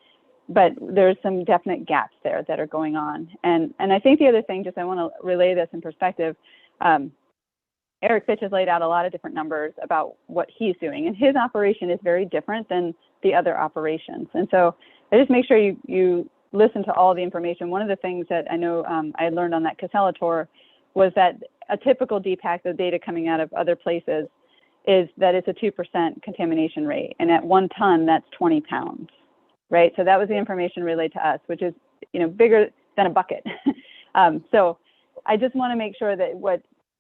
but there's some definite gaps there that are going on. And I think the other thing, just I want to relay this in perspective, Eric Fitch has laid out a lot of different numbers about what he's doing, and his operation is very different than the other operations. And so I just make sure you listen to all the information. One of the things that I know I learned on that Casella tour was that a typical DPAC, the data coming out of other places, is that it's a 2% contamination rate. And at 1 ton, that's 20 pounds, right? So that was the information relayed to us, which is, bigger than a bucket. So I just want to make sure that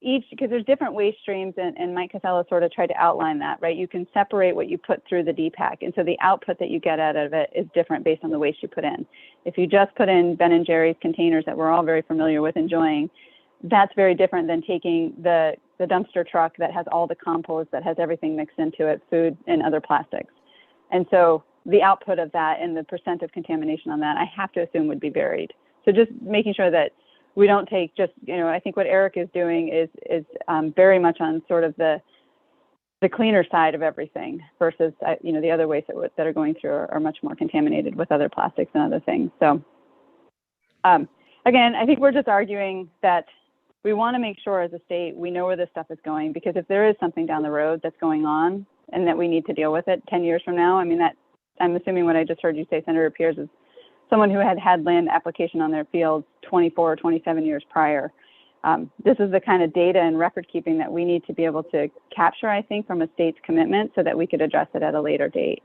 because there's different waste streams, and Mike Casella sort of tried to outline that, right? You can separate what you put through the DPAC, and so the output that you get out of it is different based on the waste you put in. If you just put in Ben and Jerry's containers that we're all very familiar with enjoying, that's very different than taking the the dumpster truck that has all the compost, that has everything mixed into it, food and other plastics. And so the output of that and the percent of contamination on that, I have to assume would be varied. So just making sure that we don't take just, I think what Eric is doing is very much on sort of the cleaner side of everything versus, the other ways that are going through are much more contaminated with other plastics and other things. So again, I think we're just arguing that we want to make sure as a state, we know where this stuff is going, because if there is something down the road that's going on and that we need to deal with it 10 years from now, I'm assuming what I just heard you say, Senator Pierce, is someone who had land application on their fields 24 or 27 years prior. This is the kind of data and record keeping that we need to be able to capture, I think, from a state's commitment so that we could address it at a later date.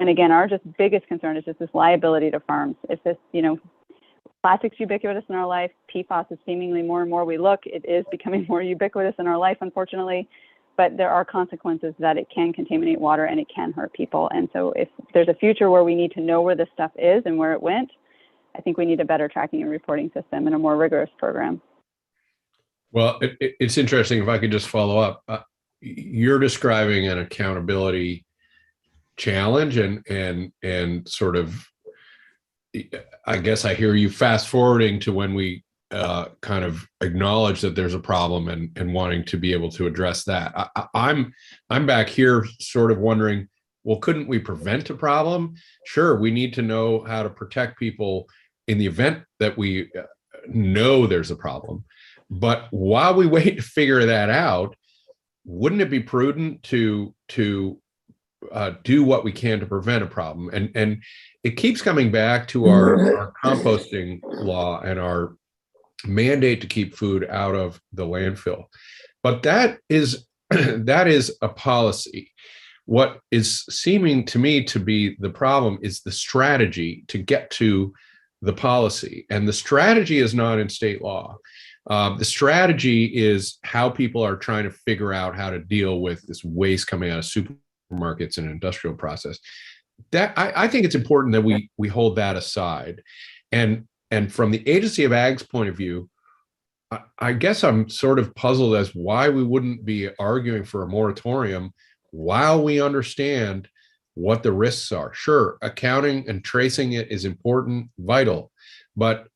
And again, our just biggest concern is just this liability to farms. If this, plastic's ubiquitous in our life, PFAS is seemingly more and more we look, it is becoming more ubiquitous in our life, unfortunately, but there are consequences that it can contaminate water and it can hurt people. And so if there's a future where we need to know where this stuff is and where it went, I think we need a better tracking and reporting system and a more rigorous program. Well, it's interesting, if I could just follow up. You're describing an accountability challenge and sort of, I guess I hear you fast forwarding to when we kind of acknowledge that there's a problem and wanting to be able to address that. I'm back here sort of wondering, well, couldn't we prevent a problem? Sure, we need to know how to protect people in the event that we know there's a problem. But while we wait to figure that out, wouldn't it be prudent to do what we can to prevent a problem? And it keeps coming back to our composting law and our mandate to keep food out of the landfill. But that is a policy. What is seeming to me to be the problem is the strategy to get to the policy. And the strategy is not in state law. The strategy is how people are trying to figure out how to deal with this waste coming out of supermarkets and industrial process. That I think it's important that we hold that aside. And from the Agency of Ag's point of view, I guess I'm sort of puzzled as why we wouldn't be arguing for a moratorium while we understand what the risks are. Sure, accounting and tracing it is important, vital, but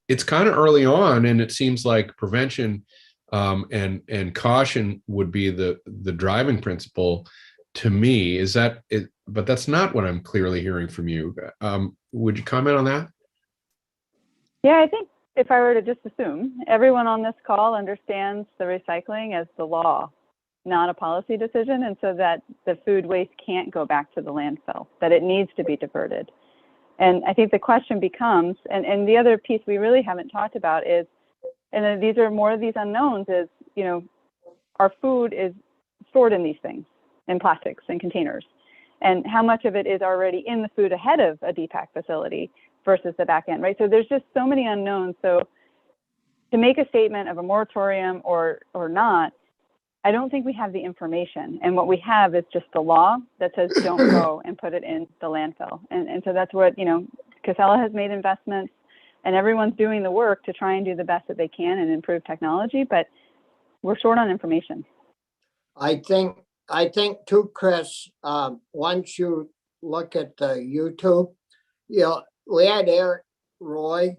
it's kind of early on, and it seems like prevention and caution would be the driving principle to me. Is that it? But that's not what I'm clearly hearing from you. Would you comment on that? Yeah, I think if I were to just assume everyone on this call understands the recycling as the law, not a policy decision, and so that the food waste can't go back to the landfill, that it needs to be diverted. And I think the question becomes, and the other piece we really haven't talked about is, and these are more of these unknowns, is, our food is stored in these things, in plastics and containers. And how much of it is already in the food ahead of a DPAC facility versus the back end, right? So there's just so many unknowns. So to make a statement of a moratorium or not, I don't think we have the information. And what we have is just the law that says don't go and put it in the landfill. And so that's what, Casella has made investments and everyone's doing the work to try and do the best that they can and improve technology, but we're short on information. I think too, Chris, once you look at the YouTube, we had Eric Roy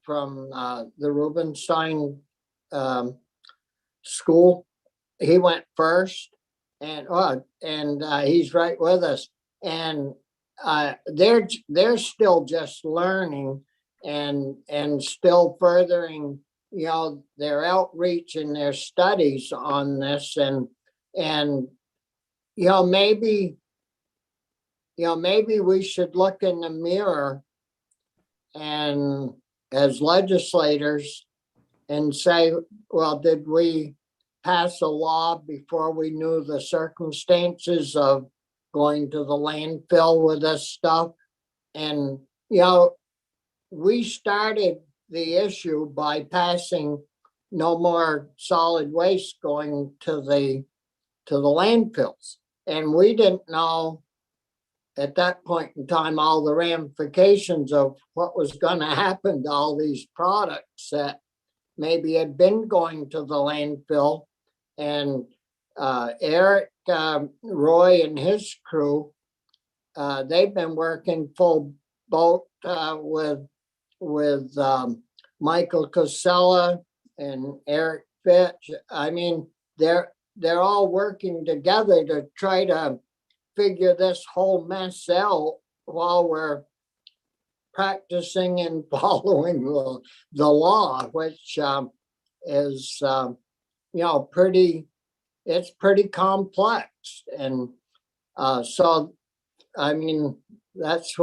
from the Rubenstein school. He went first, and he's right with us. And they're still just learning and still furthering, their outreach and their studies on this. And maybe we should look in the mirror and as legislators and say, well, did we pass a law before we knew the circumstances of going to the landfill with this stuff? And, we started the issue by passing no more solid waste going to the landfills. And we didn't know at that point in time all the ramifications of what was going to happen to all these products that maybe had been going to the landfill And Eric, Roy and his crew, they've been working full boat with Michael Casella and Eric Fitch. I mean, they're all working together to try to figure this whole mess out while we're practicing and following the law, which is, it's pretty complex. And so, I mean, that's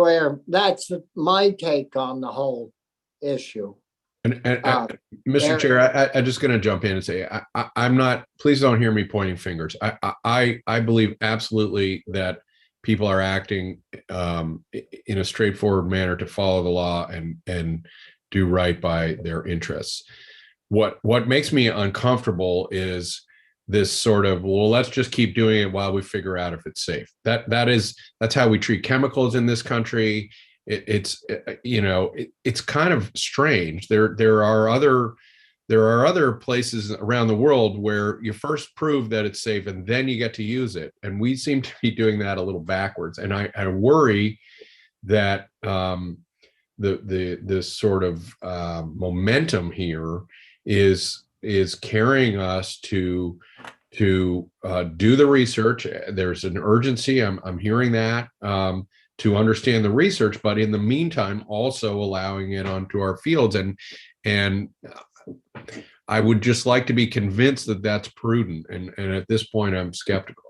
my take on the whole issue. And Mr. Eric. Chair, I'm just going to jump in and say, I'm not, please don't hear me pointing fingers. I believe absolutely that people are acting in a straightforward manner to follow the law and do right by their interests. What makes me uncomfortable is this sort of, well, let's just keep doing it while we figure out if it's safe. That's how we treat chemicals in this country. It's kind of strange. There are other places around the world where you first prove that it's safe and then you get to use it, and we seem to be doing that a little backwards. And I worry that the sort of momentum here is carrying us to do the research. There's an urgency. I'm hearing that. To understand the research, but in the meantime, also allowing it onto our fields. And I would just like to be convinced that that's prudent. And at this point, I'm skeptical.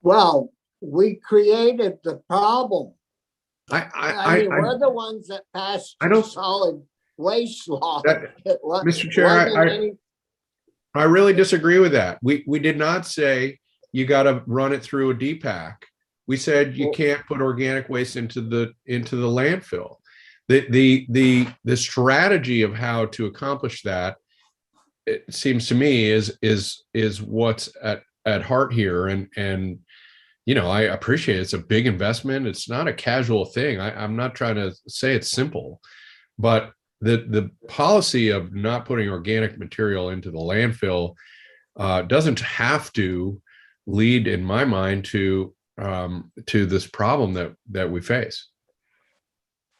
Well, we created the problem. I mean, we're the ones that passed the solid waste law. Mr. Chair, I really disagree with that. We did not say you got to run it through a DPAC. We said you can't put organic waste into the landfill. The strategy of how to accomplish that, it seems to me, is what's at heart here. And I appreciate it's a big investment. It's not a casual thing. I'm not trying to say it's simple, but the policy of not putting organic material into the landfill doesn't have to lead, in my mind, to this problem that we face.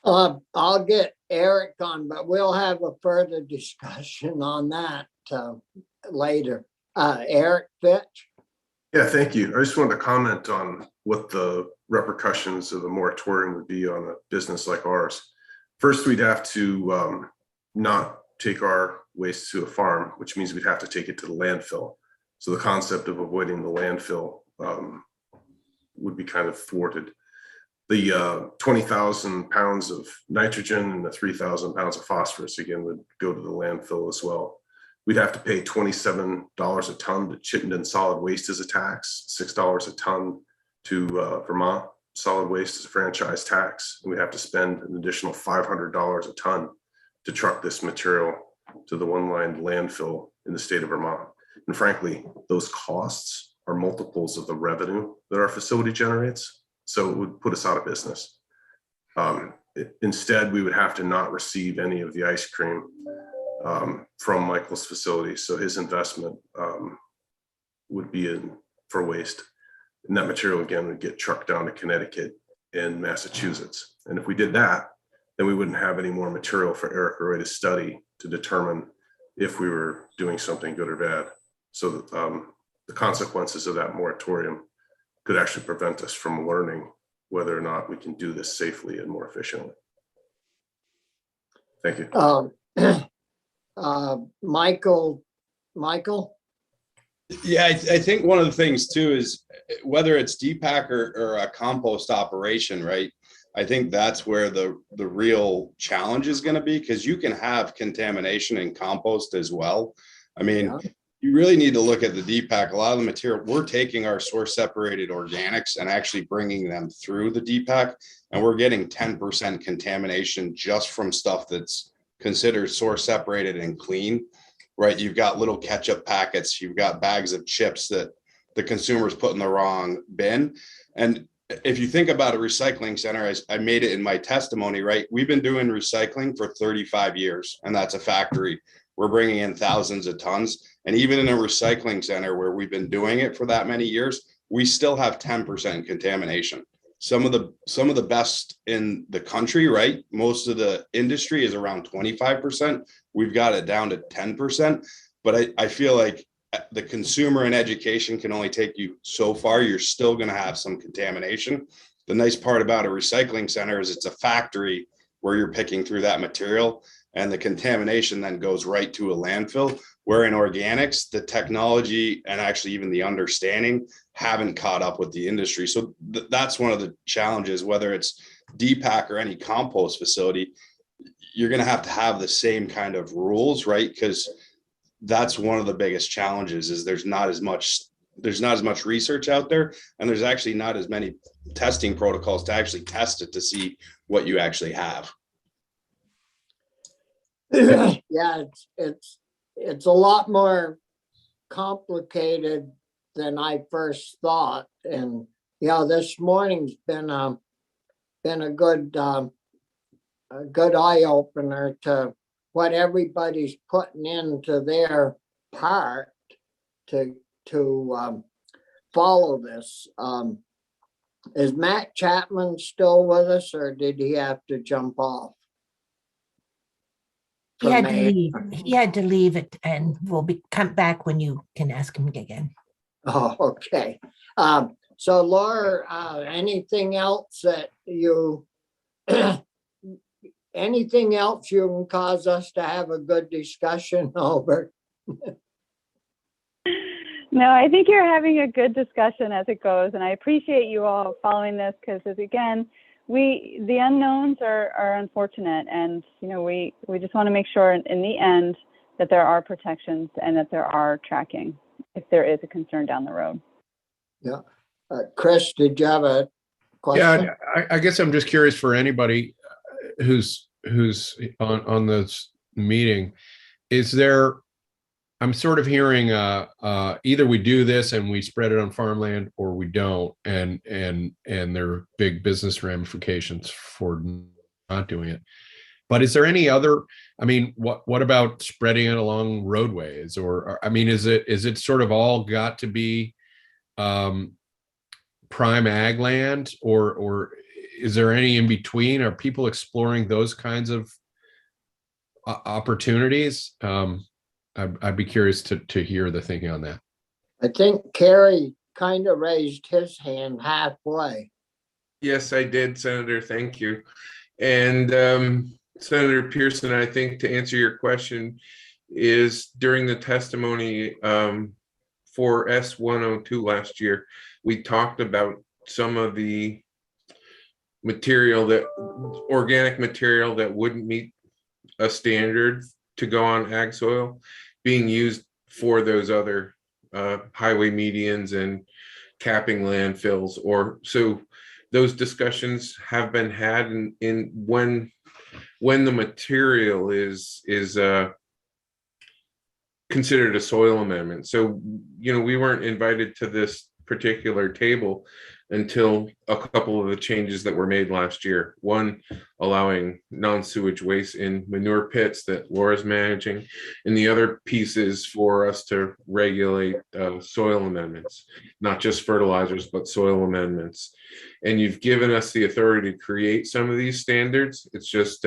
I'll get Eric on, but we'll have a further discussion on that later. Eric Fitch. Yeah, thank you. I just wanted to comment on what the repercussions of the moratorium would be on a business like ours. First, we'd have to not take our waste to a farm, which means we'd have to take it to the landfill. So the concept of avoiding the landfill would be kind of thwarted. The 20,000 pounds of nitrogen and the 3,000 pounds of phosphorus, again, would go to the landfill as well. We'd have to pay $27 a ton to Chittenden Solid Waste as a tax, $6 a ton to Vermont Solid Waste as a franchise tax. And we'd have to spend an additional $500 a ton to truck this material to the one-line landfill in the state of Vermont. And frankly, those costs are multiples of the revenue that our facility generates. So it would put us out of business. Instead, we would have to not receive any of the ice cream from Michael's facility. So his investment would be for waste. And that material, again, would get trucked down to Connecticut and Massachusetts. And if we did that, then we wouldn't have any more material for Eric or Roy to study to determine if we were doing something good or bad. So the consequences of that moratorium could actually prevent us from learning whether or not we can do this safely and more efficiently. Thank you. Michael? Yeah, I think one of the things too is whether it's DPAC or a compost operation, right? I think that's where the real challenge is going to be, because you can have contamination in compost as well. I mean, you really need to look at the DPAC. A lot of the material, we're taking our source separated organics and actually bringing them through the DPAC, and we're getting 10% contamination just from stuff that's considered source separated and clean, right? You've got little ketchup packets, you've got bags of chips that the consumer's put in the wrong bin. And if you think about a recycling center, as I made it in my testimony, right? We've been doing recycling for 35 years, and that's a factory. We're bringing in thousands of tons. And even in a recycling center where we've been doing it for that many years, we still have 10% contamination. Some of the best in the country, right? Most of the industry is around 25%. We've got it down to 10%. But I feel like the consumer and education can only take you so far. You're still going to have some contamination. The nice part about a recycling center is it's a factory where you're picking through that material, and the contamination then goes right to a landfill. Where in organics, the technology and actually even the understanding haven't caught up with the industry. So that's one of the challenges, whether it's DPAC or any compost facility, you're going to have the same kind of rules, right? Because that's one of the biggest challenges is there's not as much research out there, and there's actually not as many testing protocols to actually test it to see what you actually have. Yeah, it's a lot more complicated than I first thought. And this morning's been a good eye opener to what everybody's putting into their part to follow this. Is Matt Chapman still with us, or did he have to jump off? He had to leave. He had to leave it, and we'll come back when you can ask him again. Oh, okay. So Laura, anything else that anything else you can cause us to have a good discussion over? No, I think you're having a good discussion as it goes, and I appreciate you all following this because, again, the unknowns are unfortunate, and we just want to make sure in the end that there are protections and that there are tracking if there is a concern down the road. Yeah, Chris, did you have a question? Yeah, I guess I'm just curious for anybody who's on this meeting. Is there? I'm sort of hearing either we do this and we spread it on farmland, or we don't, and there are big business ramifications for not doing it. But is there any other? I mean, what about spreading it along roadways, or I mean, is it sort of all got to be prime ag land, or is there any in between? Are people exploring those kinds of opportunities? I'd be curious to hear the thinking on that. I think Kerry kind of raised his hand halfway. Yes, I did, Senator. Thank you. And Senator Pearson, I think to answer your question is during the testimony for S102 last year, we talked about some of the organic material that wouldn't meet a standard to go on ag soil being used for those other highway medians and capping landfills. So those discussions have been had in when the material is considered a soil amendment. So we weren't invited to this particular table until a couple of the changes that were made last year. One, allowing non-sewage waste in manure pits that Laura's managing, and the other piece is for us to regulate soil amendments, not just fertilizers, but soil amendments. And you've given us the authority to create some of these standards. It's just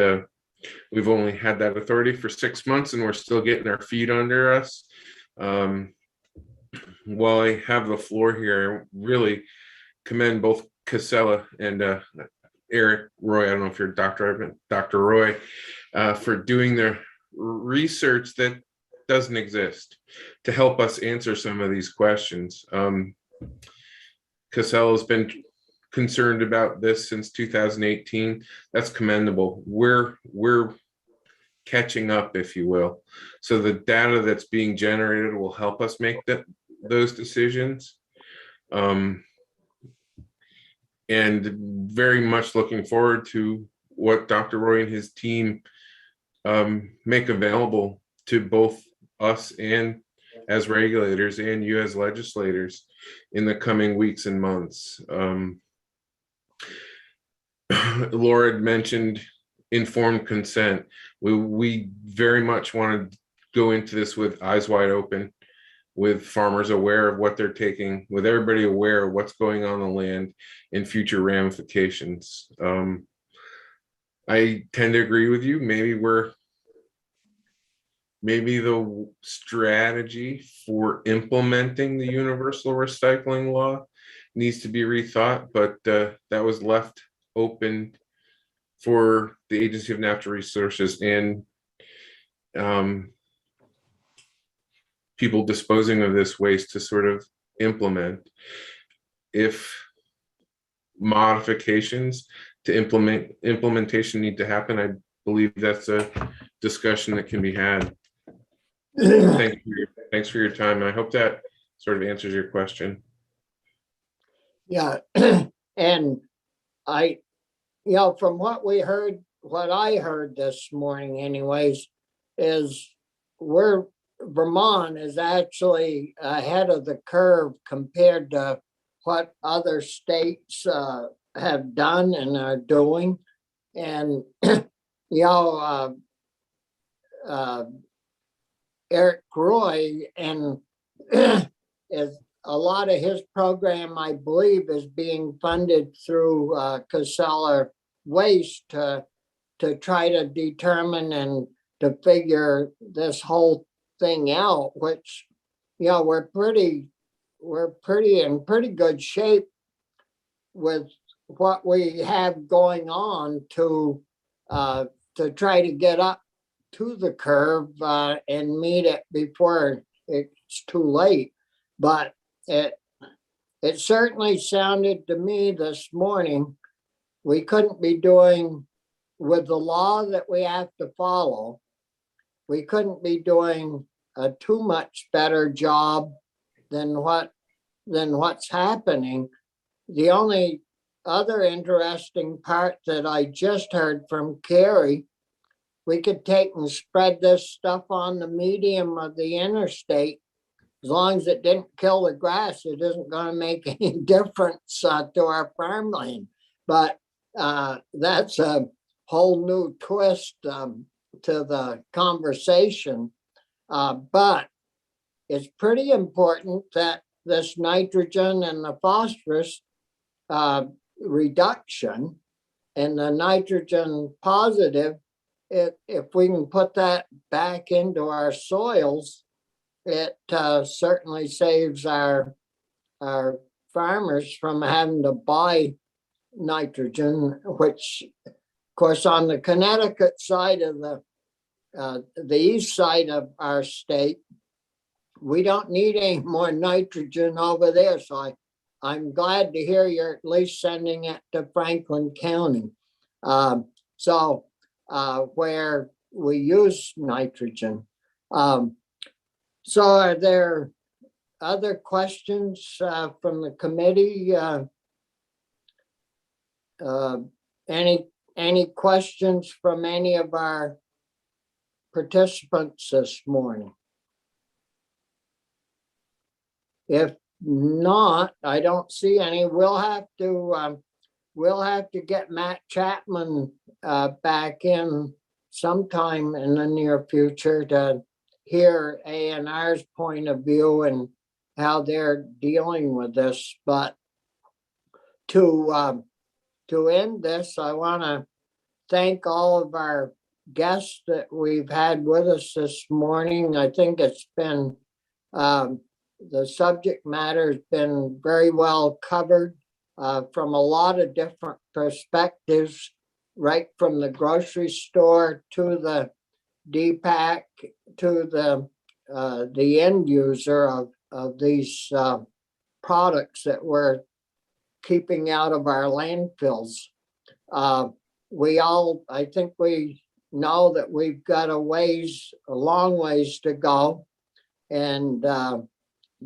we've only had that authority for 6 months, and we're still getting our feet under us. While I have the floor here, I really commend both Casella and Eric Roy. I don't know if you're Dr. Roy, for doing the research that doesn't exist to help us answer some of these questions. Casella's been concerned about this since 2018. That's commendable. We're catching up, if you will. So the data that's being generated will help us make those decisions. And very much looking forward to what Dr. Roy and his team make available to both us and as regulators and you as legislators in the coming weeks and months. Laura had mentioned informed consent. We very much want to go into this with eyes wide open with farmers aware of what they're taking, with everybody aware of what's going on the land and future ramifications. I tend to agree with you. Maybe the strategy for implementing the universal recycling law needs to be rethought, but that was left open for the Agency of Natural Resources and people disposing of this waste to sort of implement. If modifications to implementation need to happen, I believe that's a discussion that can be had. Thanks for your time. And I hope that sort of answers your question. Yeah, and from what I heard this morning anyways, is Vermont is actually ahead of the curve compared to what other states have done and are doing. And, Eric Roy and is a lot of his program, I believe, is being funded through Casella Waste to try to determine and to figure this whole thing out, which, we're in pretty good shape with what we have going on to try to get up to the curve and meet it before it's too late. But it certainly sounded to me this morning, we couldn't be doing, with the law that we have to follow, we couldn't be doing a too much better job than what's happening. The only other interesting part that I just heard from Carrie, we could take and spread this stuff on the medium of the interstate. As long as it didn't kill the grass, it isn't going to make any difference to our farmland. But that's a whole new twist to the conversation. But it's pretty important that this nitrogen and the phosphorus reduction and the nitrogen positive, if we can put that back into our soils, it certainly saves our farmers from having to buy nitrogen, which, of course, on the Connecticut side of the east side of our state, we don't need any more nitrogen over there. So I'm glad to hear you're at least sending it to Franklin County. Where we use nitrogen. So are there other questions from the committee? Any questions from any of our participants this morning? If not, I don't see any. We'll have to get Matt Chapman back in sometime in the near future to hear A&R's point of view and how they're dealing with this. But to end this, I want to thank all of our guests that we've had with us this morning. I think it's been, the subject matter has been very well covered from a lot of different perspectives, right from the grocery store to the DPAC to the end user of these products that we're keeping out of our landfills. I think we know that we've got a long ways to go, and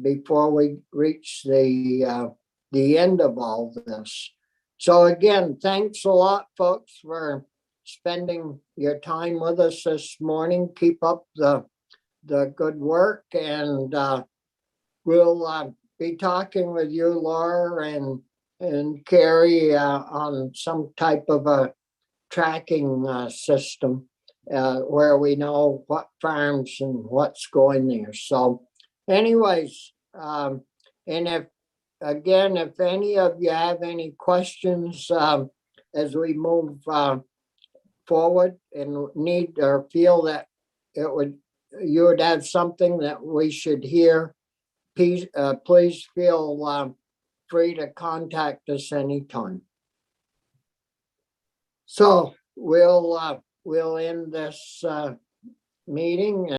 before we reach the end of all this. So again, thanks a lot, folks, for spending your time with us this morning. Keep up the good work, and we'll be talking with you, Laura and Carrie, on some type of a tracking system where we know what farms and what's going there. So anyways, and if any of you have any questions, as we move, forward and need or feel that you would have something that we should hear, please feel, free to contact us anytime. So we'll end this, meeting.